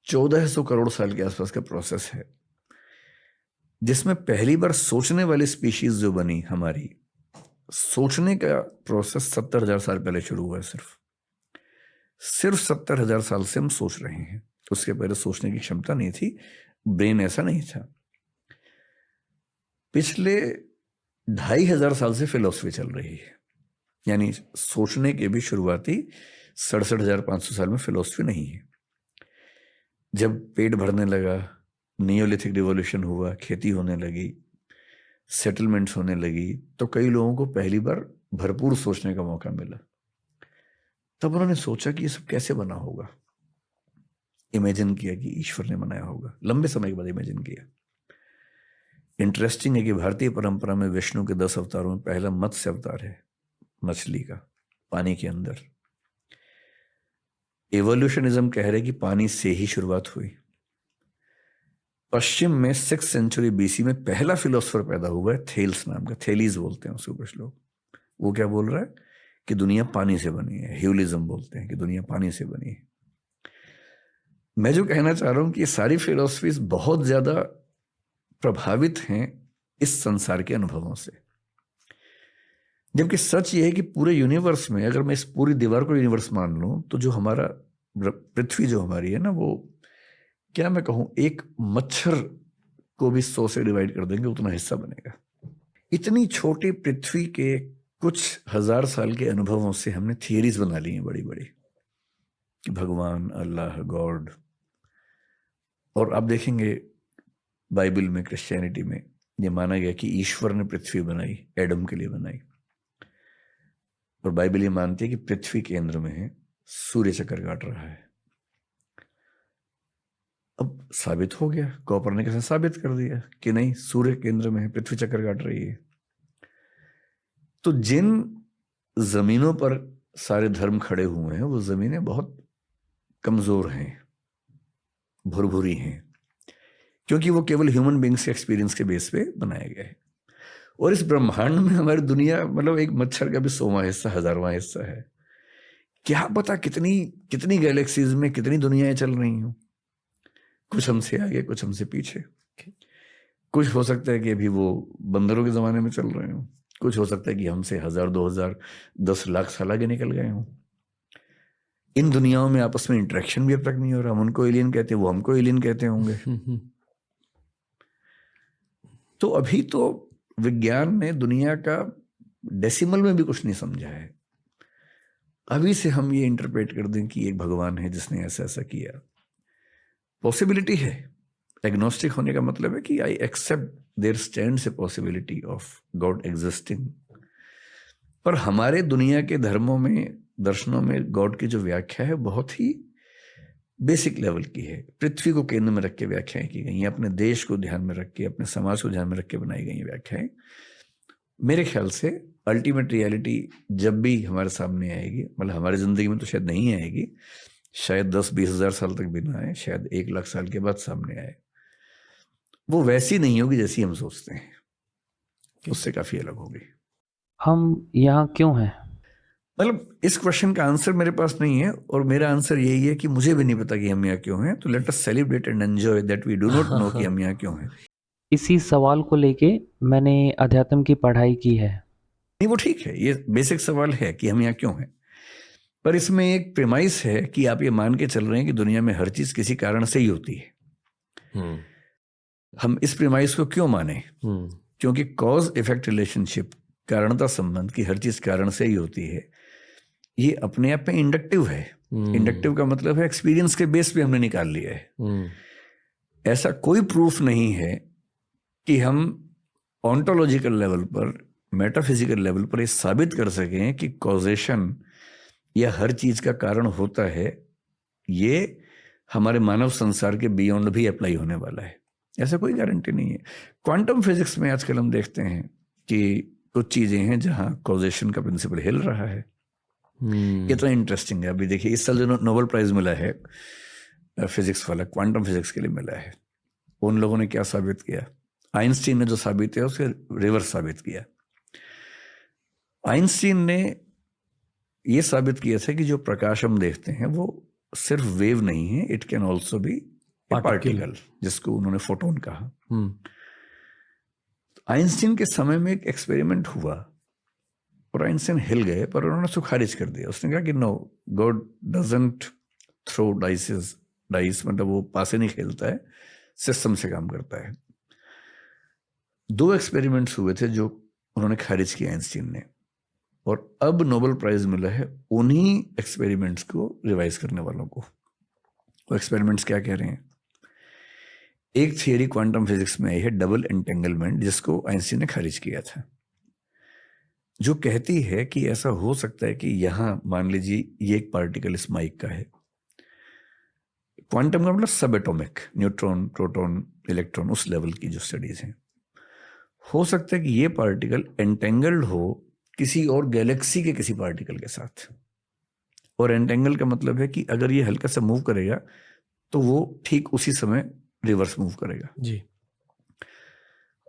1400 करोड़ साल के आसपास का प्रोसेस है, जिसमें पहली बार सोचने वाली स्पीशीज जो बनी हमारी, सोचने का प्रोसेस 70,000 साल पहले शुरू हुआ है। सिर्फ 70,000 साल से हम सोच रहे हैं। उसके पहले सोचने की क्षमता नहीं थी, ब्रेन ऐसा नहीं था। पिछले 2,500 साल से फिलॉसफी चल रही है, यानी सोचने के भी शुरुआती 67,500 साल में फिलॉसफी नहीं है। जब पेट भरने लगा, नियोलिथिक रिवॉल्यूशन हुआ, खेती होने लगी, सेटलमेंट्स होने लगी, तो कई लोगों को पहली बार भरपूर सोचने का मौका मिला। तब उन्होंने सोचा कि ये सब कैसे बना होगा। इमेजिन किया कि ईश्वर ने बनाया होगा। लंबे समय के बाद इमेजिन किया। इंटरेस्टिंग है कि भारतीय परंपरा में विष्णु के 10 अवतारों में पहला मत्स्य अवतार है, मछली का, पानी के अंदर। एवोल्यूशनिज्म कह रहे कि पानी से ही शुरुआत हुई। पश्चिम में 6th सेंचुरी बीसी में पहला फिलोसफर पैदा हुआ है, थेल्स नाम का, थेलीज बोलते हैं उसको कुछ लोग। वो क्या बोल रहा है कि दुनिया पानी से बनी है। ह्यूलिज्म बोलते हैं कि दुनिया पानी से बनी है। मैं जो कहना चाह रहा हूं कि ये सारी फिलोसफीज बहुत ज्यादा प्रभावित हैं इस संसार के अनुभवों से, जबकि सच ये है कि पूरे यूनिवर्स में, अगर मैं इस पूरी दीवार को यूनिवर्स मान लूं, तो जो हमारा पृथ्वी जो हमारी है ना, वो क्या मैं कहूं, एक मच्छर को भी 100 से डिवाइड कर देंगे उतना हिस्सा बनेगा। इतनी छोटी पृथ्वी के कुछ हजार साल के अनुभवों से हमने थियरीज बना ली हैं बड़ी बड़ी, कि भगवान, अल्लाह, गॉड। और आप देखेंगे बाइबल में, क्रिश्चियनिटी में ये माना गया कि ईश्वर ने पृथ्वी बनाई, एडम के लिए बनाई। और बाइबल ये मानती है कि पृथ्वी केंद्र में है, सूर्य चक्कर काट रहा है। अब साबित हो गया, कोपरनिकस ने साबित कर दिया कि नहीं, सूर्य केंद्र में है, पृथ्वी चक्कर काट रही है। तो जिन जमीनों पर सारे धर्म खड़े हुए हैं, वो जमीनें बहुत कमजोर हैं, भुरभुरी हैं, क्योंकि वो केवल ह्यूमन बींग्स के एक्सपीरियंस के बेस पे बनाया गया है। और इस ब्रह्मांड में हमारी दुनिया मतलब एक मच्छर का भी 100वां हिस्सा, 1000वां हिस्सा है। क्या पता कितनी कितनी गैलेक्सीज में कितनी दुनियाएं चल रही हूं। कुछ हमसे आगे, कुछ हमसे पीछे। कुछ हो सकता है कि अभी वो बंदरों के जमाने में चल रहे हो, कुछ हो सकता है कि हमसे 1000, 2000, 10 लाख साल आगे निकल गए हों। इन दुनियाओं में आपस में इंटरेक्शन भी अब तक नहीं हो रहा। हम उनको एलियन कहते हैं, वो हमको एलियन कहते होंगे। तो अभी तो विज्ञान ने दुनिया का डेसिमल में भी कुछ नहीं समझा है। अभी से हम ये इंटरप्रेट कर दें कि एक भगवान है जिसने ऐसा ऐसा किया, पॉसिबिलिटी है। एग्नोस्टिक होने का मतलब है कि I accept there stands a possibility of God existing. पर हमारे दुनिया के धर्मों में, दर्शनों में गॉड की जो व्याख्या है बहुत ही बेसिक लेवल की है। पृथ्वी को केंद्र में रख के व्याख्याएं की गई हैं, अपने देश को ध्यान में रख के, अपने समाज को ध्यान में रख के बनाई गई व्याख्याएं। मेरे ख्याल से अल्टीमेट रियलिटी जब भी हमारे सामने आएगी, मतलब हमारी जिंदगी में तो शायद नहीं आएगी, शायद 10-20 हज़ार साल तक भी ना आए, शायद 1 लाख साल के बाद सामने आए, वो वैसी नहीं होगी जैसी हम सोचते हैं, उससे काफी अलग होगी। हम यहाँ क्यों हैं? मतलब इस क्वेश्चन का आंसर मेरे पास नहीं है, और मेरा आंसर यही है कि मुझे भी नहीं पता कि हम यहाँ क्यों हैं। तो let us celebrate and enjoy that we do not know कि हम यहाँ क्यों हैं। इसी सवाल को लेके मैंने अध्यात्म की पढ़ाई की है। नहीं, वो ठीक है, ये बेसिक सवाल है कि हम यहाँ क्यों हैं, पर इसमें एक प्रेमाइस है कि आप ये मान के चल रहे हैं कि दुनिया में हर चीज किसी कारण से ही होती है। हम इस प्रेमाइस को क्यों माने? क्योंकि कॉज इफेक्ट रिलेशनशिप, कारणता संबंध की हर चीज कारण से ही होती है, ये अपने आप में इंडक्टिव है। इंडक्टिव का मतलब है एक्सपीरियंस के बेस पे हमने निकाल लिया है। ऐसा कोई प्रूफ नहीं है कि हम ऑन्टोलॉजिकल लेवल पर, मेटाफिजिकल लेवल पर ये साबित कर सकें कि कॉजेशन या हर चीज का कारण होता है। ये हमारे मानव संसार के बियॉन्ड भी अप्लाई होने वाला है, ऐसा कोई गारंटी नहीं है। क्वांटम फिजिक्स में आजकल हम देखते हैं कि कुछ चीजें हैं जहां कॉजेशन का प्रिंसिपल हिल रहा है। ये तो इंटरेस्टिंग है। अभी देखिए, इस साल जो नोबेल प्राइज मिला है फिजिक्स वाला, क्वांटम फिजिक्स के लिए मिला है, उन लोगों ने क्या साबित किया? आइंस्टीन ने जो साबित किया उसके रिवर्स साबित किया। आइंस्टीन ने ये साबित किया था कि जो प्रकाश हम देखते हैं वो सिर्फ वेव नहीं है, it can also be particle, जिसको उन्होंने फोटोन कहा। आइंस्टीन के समय में एक एक्सपेरिमेंट हुआ और आइंस्टीन हिल गए, पर उन्होंने उसको खारिज कर दिया। उसने कहा कि no, God doesn't throw dice, मतलब वो पासे नहीं खेलता है, सिस्टम से काम करता है। 2 एक्सपेरिमेंट्स हुए थे जो उन्होंने खारिज किया आइंस्टीन ने, और अब नोबेल प्राइज मिला है उन्हीं एक्सपेरिमेंट्स को रिवाइज करने वालों को। वो एक्सपेरिमेंट्स क्या कह रहे हैं? एक थियरी क्वांटम फिजिक्स में आई है, डबल एंटेंगलमेंट, जिसको आइंस्टीन ने खारिज किया था, जो कहती है कि ऐसा हो सकता है कि यहां मान लीजिए ये एक पार्टिकल इस माइक का है। क्वांटम का मतलब सब एटॉमिक, न्यूट्रॉन, प्रोटॉन, इलेक्ट्रॉन, उस लेवल की जो स्टडीज हैं। हो सकता है कि ये पार्टिकल एंटेंगल्ड हो किसी और गैलेक्सी के किसी पार्टिकल के साथ, और एंटेंगल का मतलब है कि अगर ये हल्का सा मूव करेगा तो वो ठीक उसी समय रिवर्स मूव करेगा जी।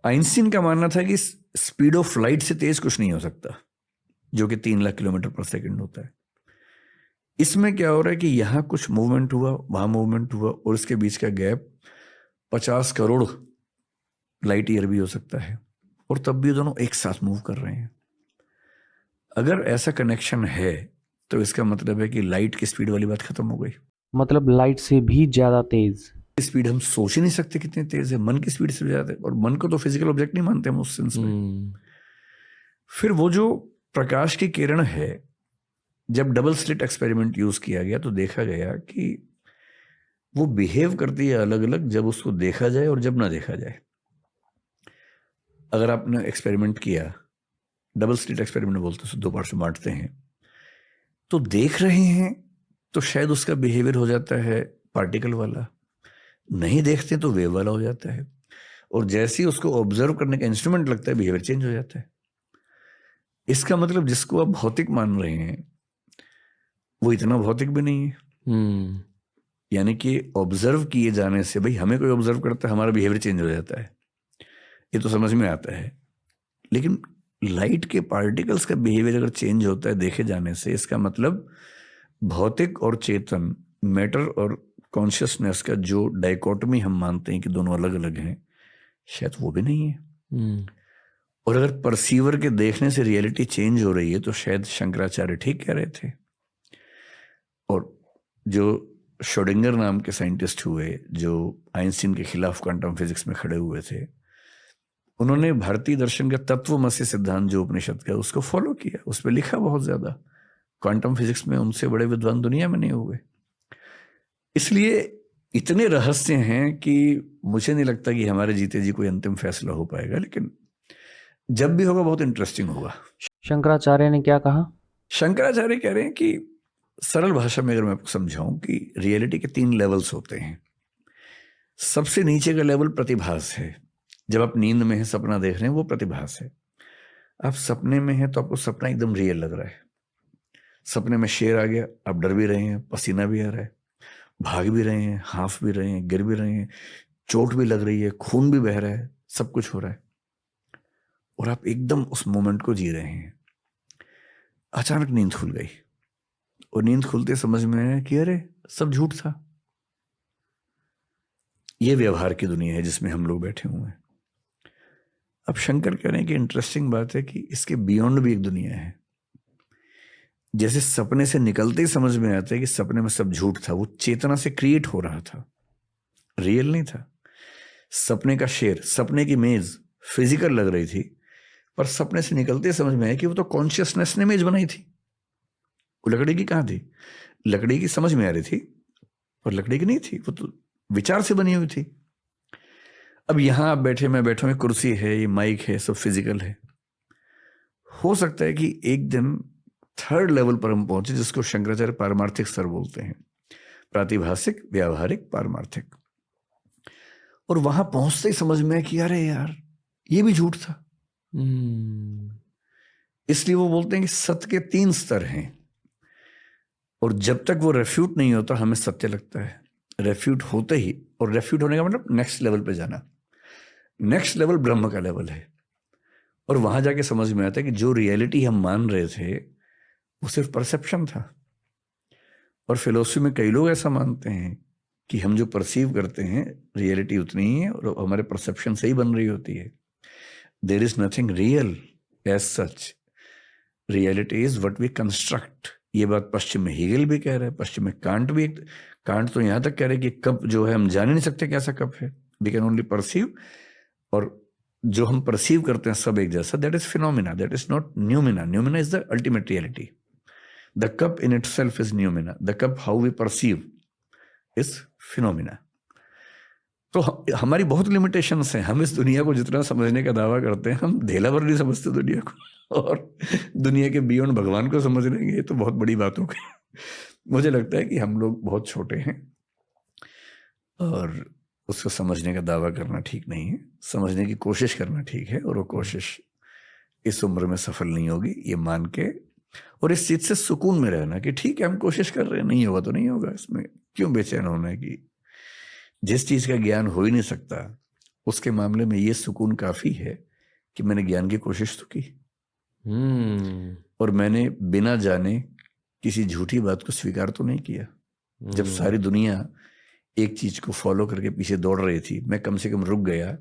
आइंस्टीन का मानना था कि स्पीड ऑफ लाइट से तेज कुछ नहीं हो सकता, जो कि 3 लाख किलोमीटर पर सेकंड होता है। इसमें क्या हो रहा है कि यहां कुछ मूवमेंट हुआ, वहां मूवमेंट हुआ, और इसके बीच का गैप 50 करोड़ लाइट ईयर भी हो सकता है, और तब भी दोनों एक साथ मूव कर रहे हैं। अगर ऐसा कनेक्शन है तो इसका मतलब है कि लाइट की स्पीड वाली बात खत्म हो गई। मतलब लाइट से भी ज्यादा तेज स्पीड हम सोच ही नहीं सकते कितनी तेज है, मन की स्पीड से ज्यादा है, और मन को तो फिजिकल ऑब्जेक्ट नहीं मानते हम उस सेंस में। फिर वो जो प्रकाश की किरण है, जब डबल स्लिट एक्सपेरिमेंट यूज किया गया तो देखा गया कि वो बिहेव करती है अलग अलग, जब उसको देखा जाए और जब ना देखा जाए। अगर आपने एक्सपेरिमेंट किया, डबल स्लिट एक्सपेरिमेंट बोलते हैं, 2 पार्ट में बांटते हैं, तो देख रहे हैं तो शायद उसका बिहेवियर हो जाता है पार्टिकल वाला, नहीं देखते तो वेव वाला हो जाता है, और जैसे ही उसको ऑब्जर्व करने का इंस्ट्रूमेंट लगता है बिहेवियर चेंज हो जाता है। इसका मतलब जिसको आप भौतिक मान रहे हैं वो इतना भौतिक भी नहीं है। यानी कि ऑब्जर्व किए जाने से, भाई हमें कोई ऑब्जर्व करता है, हमारा बिहेवियर चेंज हो जाता है, ये तो समझ में आता है। लेकिन लाइट के पार्टिकल्स का बिहेवियर अगर चेंज होता है देखे जाने से, इसका मतलब भौतिक और चेतन, मैटर और कॉन्शियसनेस का जो डाइकोटमी हम मानते हैं कि दोनों अलग अलग हैं, शायद वो भी नहीं है। और अगर परसीवर के देखने से रियलिटी चेंज हो रही है तो शायद शंकराचार्य ठीक कह रहे थे। और जो श्रोडिंगर नाम के साइंटिस्ट हुए, जो आइंस्टीन के खिलाफ क्वांटम फिजिक्स में खड़े हुए थे, उन्होंने भारतीय दर्शन का तत्वमसी सिद्धांत जो उपनिषद का, उसको फॉलो किया, उस पर लिखा बहुत ज्यादा। क्वांटम फिजिक्स में उनसे बड़े विद्वान दुनिया में नहीं हुए। इसलिए इतने रहस्य हैं कि मुझे नहीं लगता कि हमारे जीते जी कोई अंतिम फैसला हो पाएगा, लेकिन जब भी होगा बहुत इंटरेस्टिंग होगा। शंकराचार्य ने क्या कहा? शंकराचार्य कह रहे हैं कि सरल भाषा में अगर मैं आपको समझाऊं कि रियलिटी के 3 लेवल्स होते हैं। सबसे नीचे का लेवल प्रतिभास है। जब आप नींद में हैं, सपना देख रहे हैं, वो प्रतिभास है। आप सपने में हैं तो आपको सपना एकदम रियल लग रहा है। सपने में शेर आ गया, आप डर भी रहे हैं, पसीना भी आ रहा है, भाग भी रहे हैं, हाफ भी रहे हैं, गिर भी रहे हैं, चोट भी लग रही है, खून भी बह रहा है, सब कुछ हो रहा है और आप एकदम उस मोमेंट को जी रहे हैं। अचानक नींद खुल गई और नींद खुलते समझ में आया कि अरे सब झूठ था। ये व्यवहार की दुनिया है जिसमें हम लोग बैठे हुए हैं। अब शंकर कह रहे हैं कि इंटरेस्टिंग बात है कि इसके बियॉन्ड भी एक दुनिया है। जैसे सपने से निकलते ही समझ में आता है कि सपने में सब झूठ था, वो चेतना से क्रिएट हो रहा था, रियल नहीं था। सपने का शेर, सपने की मेज फिजिकल लग रही थी, पर सपने से निकलते ही समझ में आया कि वो तो कॉन्शियसनेस ने मेज बनाई थी। वो लकड़ी की कहाँ थी? लकड़ी की समझ में आ रही थी पर लकड़ी की नहीं थी, वो तो विचार से बनी हुई थी। अब यहां आप बैठे, मैं बैठा हूं, कुर्सी है, ये माइक है, सब फिजिकल है। हो सकता है कि एक दिन 3rd लेवल पर हम पहुंचे, जिसको शंकराचार्य पारमार्थिक स्तर बोलते हैं, प्रातिभासिक, व्यावहारिक, पारमार्थिक। और वहां पहुंचते ही समझ में कि अरे यार ये भी झूठ था। इसलिए वो बोलते हैं कि सत्य के 3 स्तर हैं और जब तक वो रेफ्यूट नहीं होता हमें सत्य लगता है। रेफ्यूट होते ही, और रेफ्यूट होने का मतलब नेक्स्ट लेवल पे जाना। नेक्स्ट लेवल ब्रह्म का लेवल है और वहां जाके समझ में आता है कि जो रियलिटी हम मान रहे थे वो सिर्फ परसेप्शन था। और फिलोसफी में कई लोग ऐसा मानते हैं कि हम जो परसीव करते हैं रियलिटी उतनी ही है और हमारे परसेप्शन से ही बन रही होती है। There is nothing real as such, reality is what we construct. ये बात पश्चिम में हीगल भी कह रहा है, पश्चिम में कांट भी। कांट तो यहां तक कह रहे हैं कि कप जो है हम जान ही नहीं सकते कैसा कप है, वी कैन ओनली परसीव। और जो हम परसीव करते हैं सब एक जैसा, that is phenomena, that is not noumena. Noumena is the ultimate reality. The cup in itself is noumena, the cup how we perceive is phenomena. तो हमारी बहुत लिमिटेशंस हैं। हम इस दुनिया को जितना समझने का दावा करते हैं, हम ढेला भर नहीं समझते दुनिया को, और दुनिया के बियॉन्ड भगवान को समझ लेंगे, ये तो बहुत बड़ी बात हो गई। मुझे लगता है कि हम लोग बहुत छोटे हैं और उसको समझने का दावा करना ठीक नहीं है। समझने की कोशिश करना ठीक है, और वो कोशिश इस उम्र में सफल नहीं होगी, ये मान के और इस चीज से सुकून में रहना कि ठीक है हम कोशिश कर रहे हैं, नहीं होगा तो नहीं होगा। इसमें क्यों बेचैन होना है कि जिस चीज का ज्ञान हो ही नहीं सकता उसके मामले में ये सुकून काफी है कि मैंने ज्ञान की कोशिश तो की और मैंने बिना जाने किसी झूठी बात को स्वीकार तो नहीं किया। जब सारी दुनिया एक चीज को फॉलो करके पीछे दौड़ रही थी, मैं कम से कम रुक गया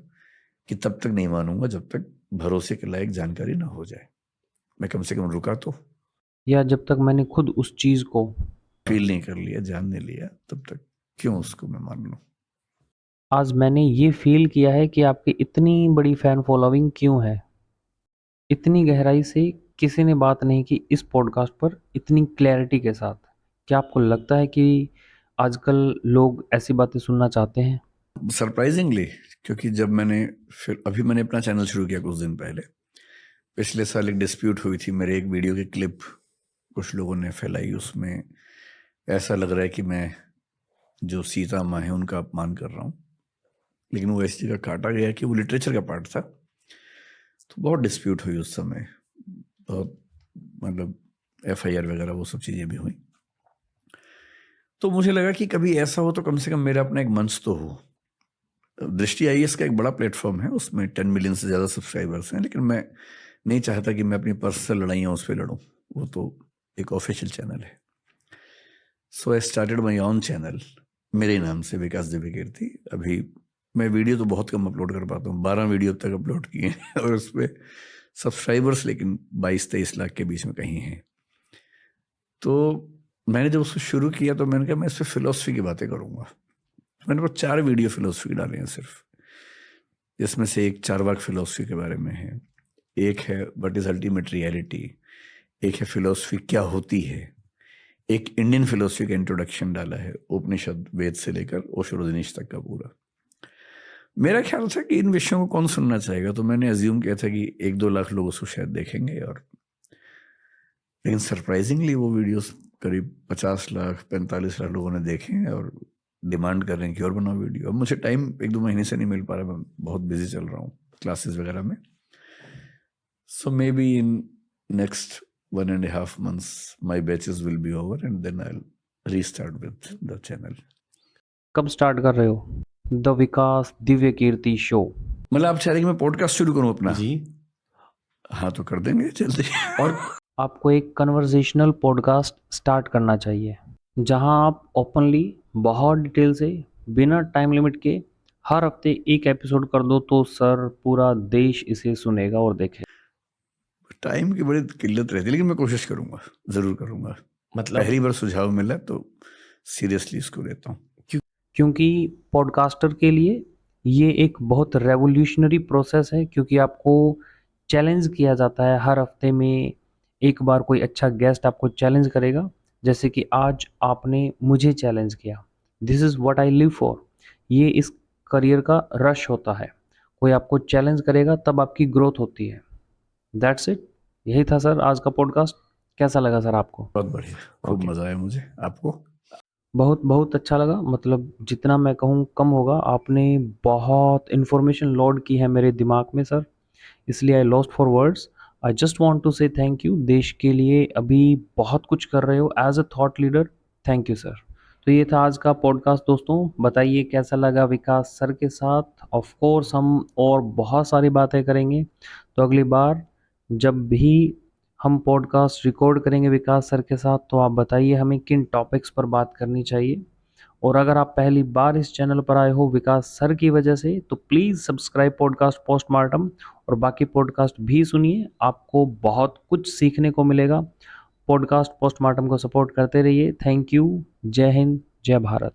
कि तब तक नहीं मानूंगा जब तक भरोसे के लायक जानकारी ना हो जाए। मैं कम से कम रुका तो, या जब तक मैंने खुद उस चीज को फील नहीं कर लिया, जान नहीं लिया, तब तक क्यों उसको मैं मान लूं। आज मैंने ये फील किया है कि आपकी इतनी बड़ी फैन फॉलोइंग क्यों है। इतनी गहराई से किसी ने बात नहीं की इस पॉडकास्ट पर इतनी क्लैरिटी के साथ। क्या आपको लगता है कि आजकल लोग ऐसी बातें सुनना चाहते हैं? सरप्राइजिंगली, क्योंकि जब मैंने फिर अभी मैंने अपना चैनल शुरू किया कुछ दिन पहले, पिछले साल एक डिस्प्यूट हुई थी, मेरे एक वीडियो की क्लिप कुछ लोगों ने फैलाई, उसमें ऐसा लग रहा है कि मैं जो सीता माँ है उनका अपमान कर रहा हूँ, लेकिन वो ऐसी जगह काटा गया कि वो लिटरेचर का पार्ट था। तो बहुत डिस्प्यूट हुई उस समय, बहुत मतलब FIR वगैरह वो सब चीज़ें भी हुई। तो मुझे लगा कि कभी ऐसा हो तो कम से कम मेरा अपना एक मंच तो हो। दृष्टि IAS का एक बड़ा प्लेटफॉर्म है, उसमें 10 मिलियन से ज़्यादा सब्सक्राइबर्स हैं, लेकिन मैं नहीं चाहता कि मैं अपनी पर्सनल लड़ाइयाँ उस पर लड़ूँ, वो तो एक ऑफिशियल चैनल है। So I started my own channel मेरे नाम से, विकास दिव्य कीर्ति। अभी मैं वीडियो तो बहुत कम अपलोड कर पाता हूँ, 12 वीडियो तक अपलोड किए हैं और उस पर सब्सक्राइबर्स लेकिन 22-23 लाख के बीच में कहीं हैं। तो मैंने जब उसको शुरू किया तो मैंने कहा मैं इस पर फिलोसफी की बातें करूँगा। मैंने वो 4 वीडियो फिलोसफी की डाले हैं सिर्फ, जिसमें से एक चारवाक फिलोसफी के बारे में है, एक है व्हाट इज अल्टीमेट रियलिटी, एक है फिलोसफी क्या होती है, एक इंडियन फिलोसफी का इंट्रोडक्शन डाला है, उपनिषद वेद से लेकर ओशो रजनीश तक का पूरा। मेरा ख्याल था कि इन विषयों को कौन सुनना चाहेगा, तो मैंने अज्यूम किया था कि 1-2 लाख लोग उसको शायद देखेंगे, और लेकिन सरप्राइजिंगली वो वीडियोस करीब 50 लाख 45 लाख लोगों ने देखे हैं और डिमांड कर रहे हैं कि और बनाओ वीडियो। अब मुझे टाइम 1-2 महीने से नहीं मिल पा रहा, मैं बहुत बिजी चल रहा हूँ क्लासेस वगैरह में। So may be in next 1.5 months my batches will be over and then I'll restart with the channel. कब स्टार्ट कर रहे हो the Vikas Divya Kirti show? मतलब आप चाह रहे हैं कि मैं पॉडकास्ट शुरू करूं अपना? जी। हाँ तो कर देंगे जल्दी। और आपको एक कन्वर्सेशनल पॉडकास्ट स्टार्ट करना चाहिए जहां आप ओपनली बहुत डिटेल से बिना टाइम लिमिट के हर हफ्ते एक एपिसोड कर दो तो सर पूरा देश इसे सुनेगा और देखेगा। टाइम की बड़ी किल्लत रहती है, लेकिन मैं कोशिश करूंगा, जरूर करूंगा। मतलब पहली बार सुझाव मिला तो सीरियसली इसको लेता हूँ। क्योंकि पॉडकास्टर के लिए ये एक बहुत रेवोल्यूशनरी प्रोसेस है, क्योंकि आपको चैलेंज किया जाता है हर हफ्ते में एक बार। कोई अच्छा गेस्ट आपको चैलेंज करेगा, जैसे कि आज आपने मुझे चैलेंज किया। This is what I live for. ये इस करियर का रश होता है, कोई आपको चैलेंज करेगा तब आपकी ग्रोथ होती है। That's it. यही था सर आज का पॉडकास्ट। कैसा लगा सर आपको? बहुत बढ़िया, खूब Okay. मजा आया मुझे। आपको? बहुत बहुत अच्छा लगा, मतलब जितना मैं कहूँ कम होगा। आपने बहुत इन्फॉर्मेशन लोड की है मेरे दिमाग में सर, इसलिए I lost for words. I just want to say thank you. देश के लिए अभी बहुत कुछ कर रहे हो as a thought leader. Thank you sir. तो ये था आज का पॉडकास्ट दोस्तों। बताइए कैसा लगा विकास सर के साथ। ऑफ कोर्स हम और बहुत सारी बातें करेंगे, तो अगली बार जब भी हम पॉडकास्ट रिकॉर्ड करेंगे विकास सर के साथ, तो आप बताइए हमें किन टॉपिक्स पर बात करनी चाहिए। और अगर आप पहली बार इस चैनल पर आए हो विकास सर की वजह से, तो प्लीज़ सब्सक्राइब पॉडकास्ट पोस्टमार्टम और बाकी पॉडकास्ट भी सुनिए, आपको बहुत कुछ सीखने को मिलेगा। पॉडकास्ट पोस्टमार्टम को सपोर्ट करते रहिए। Thank you. जय हिंद, जय भारत।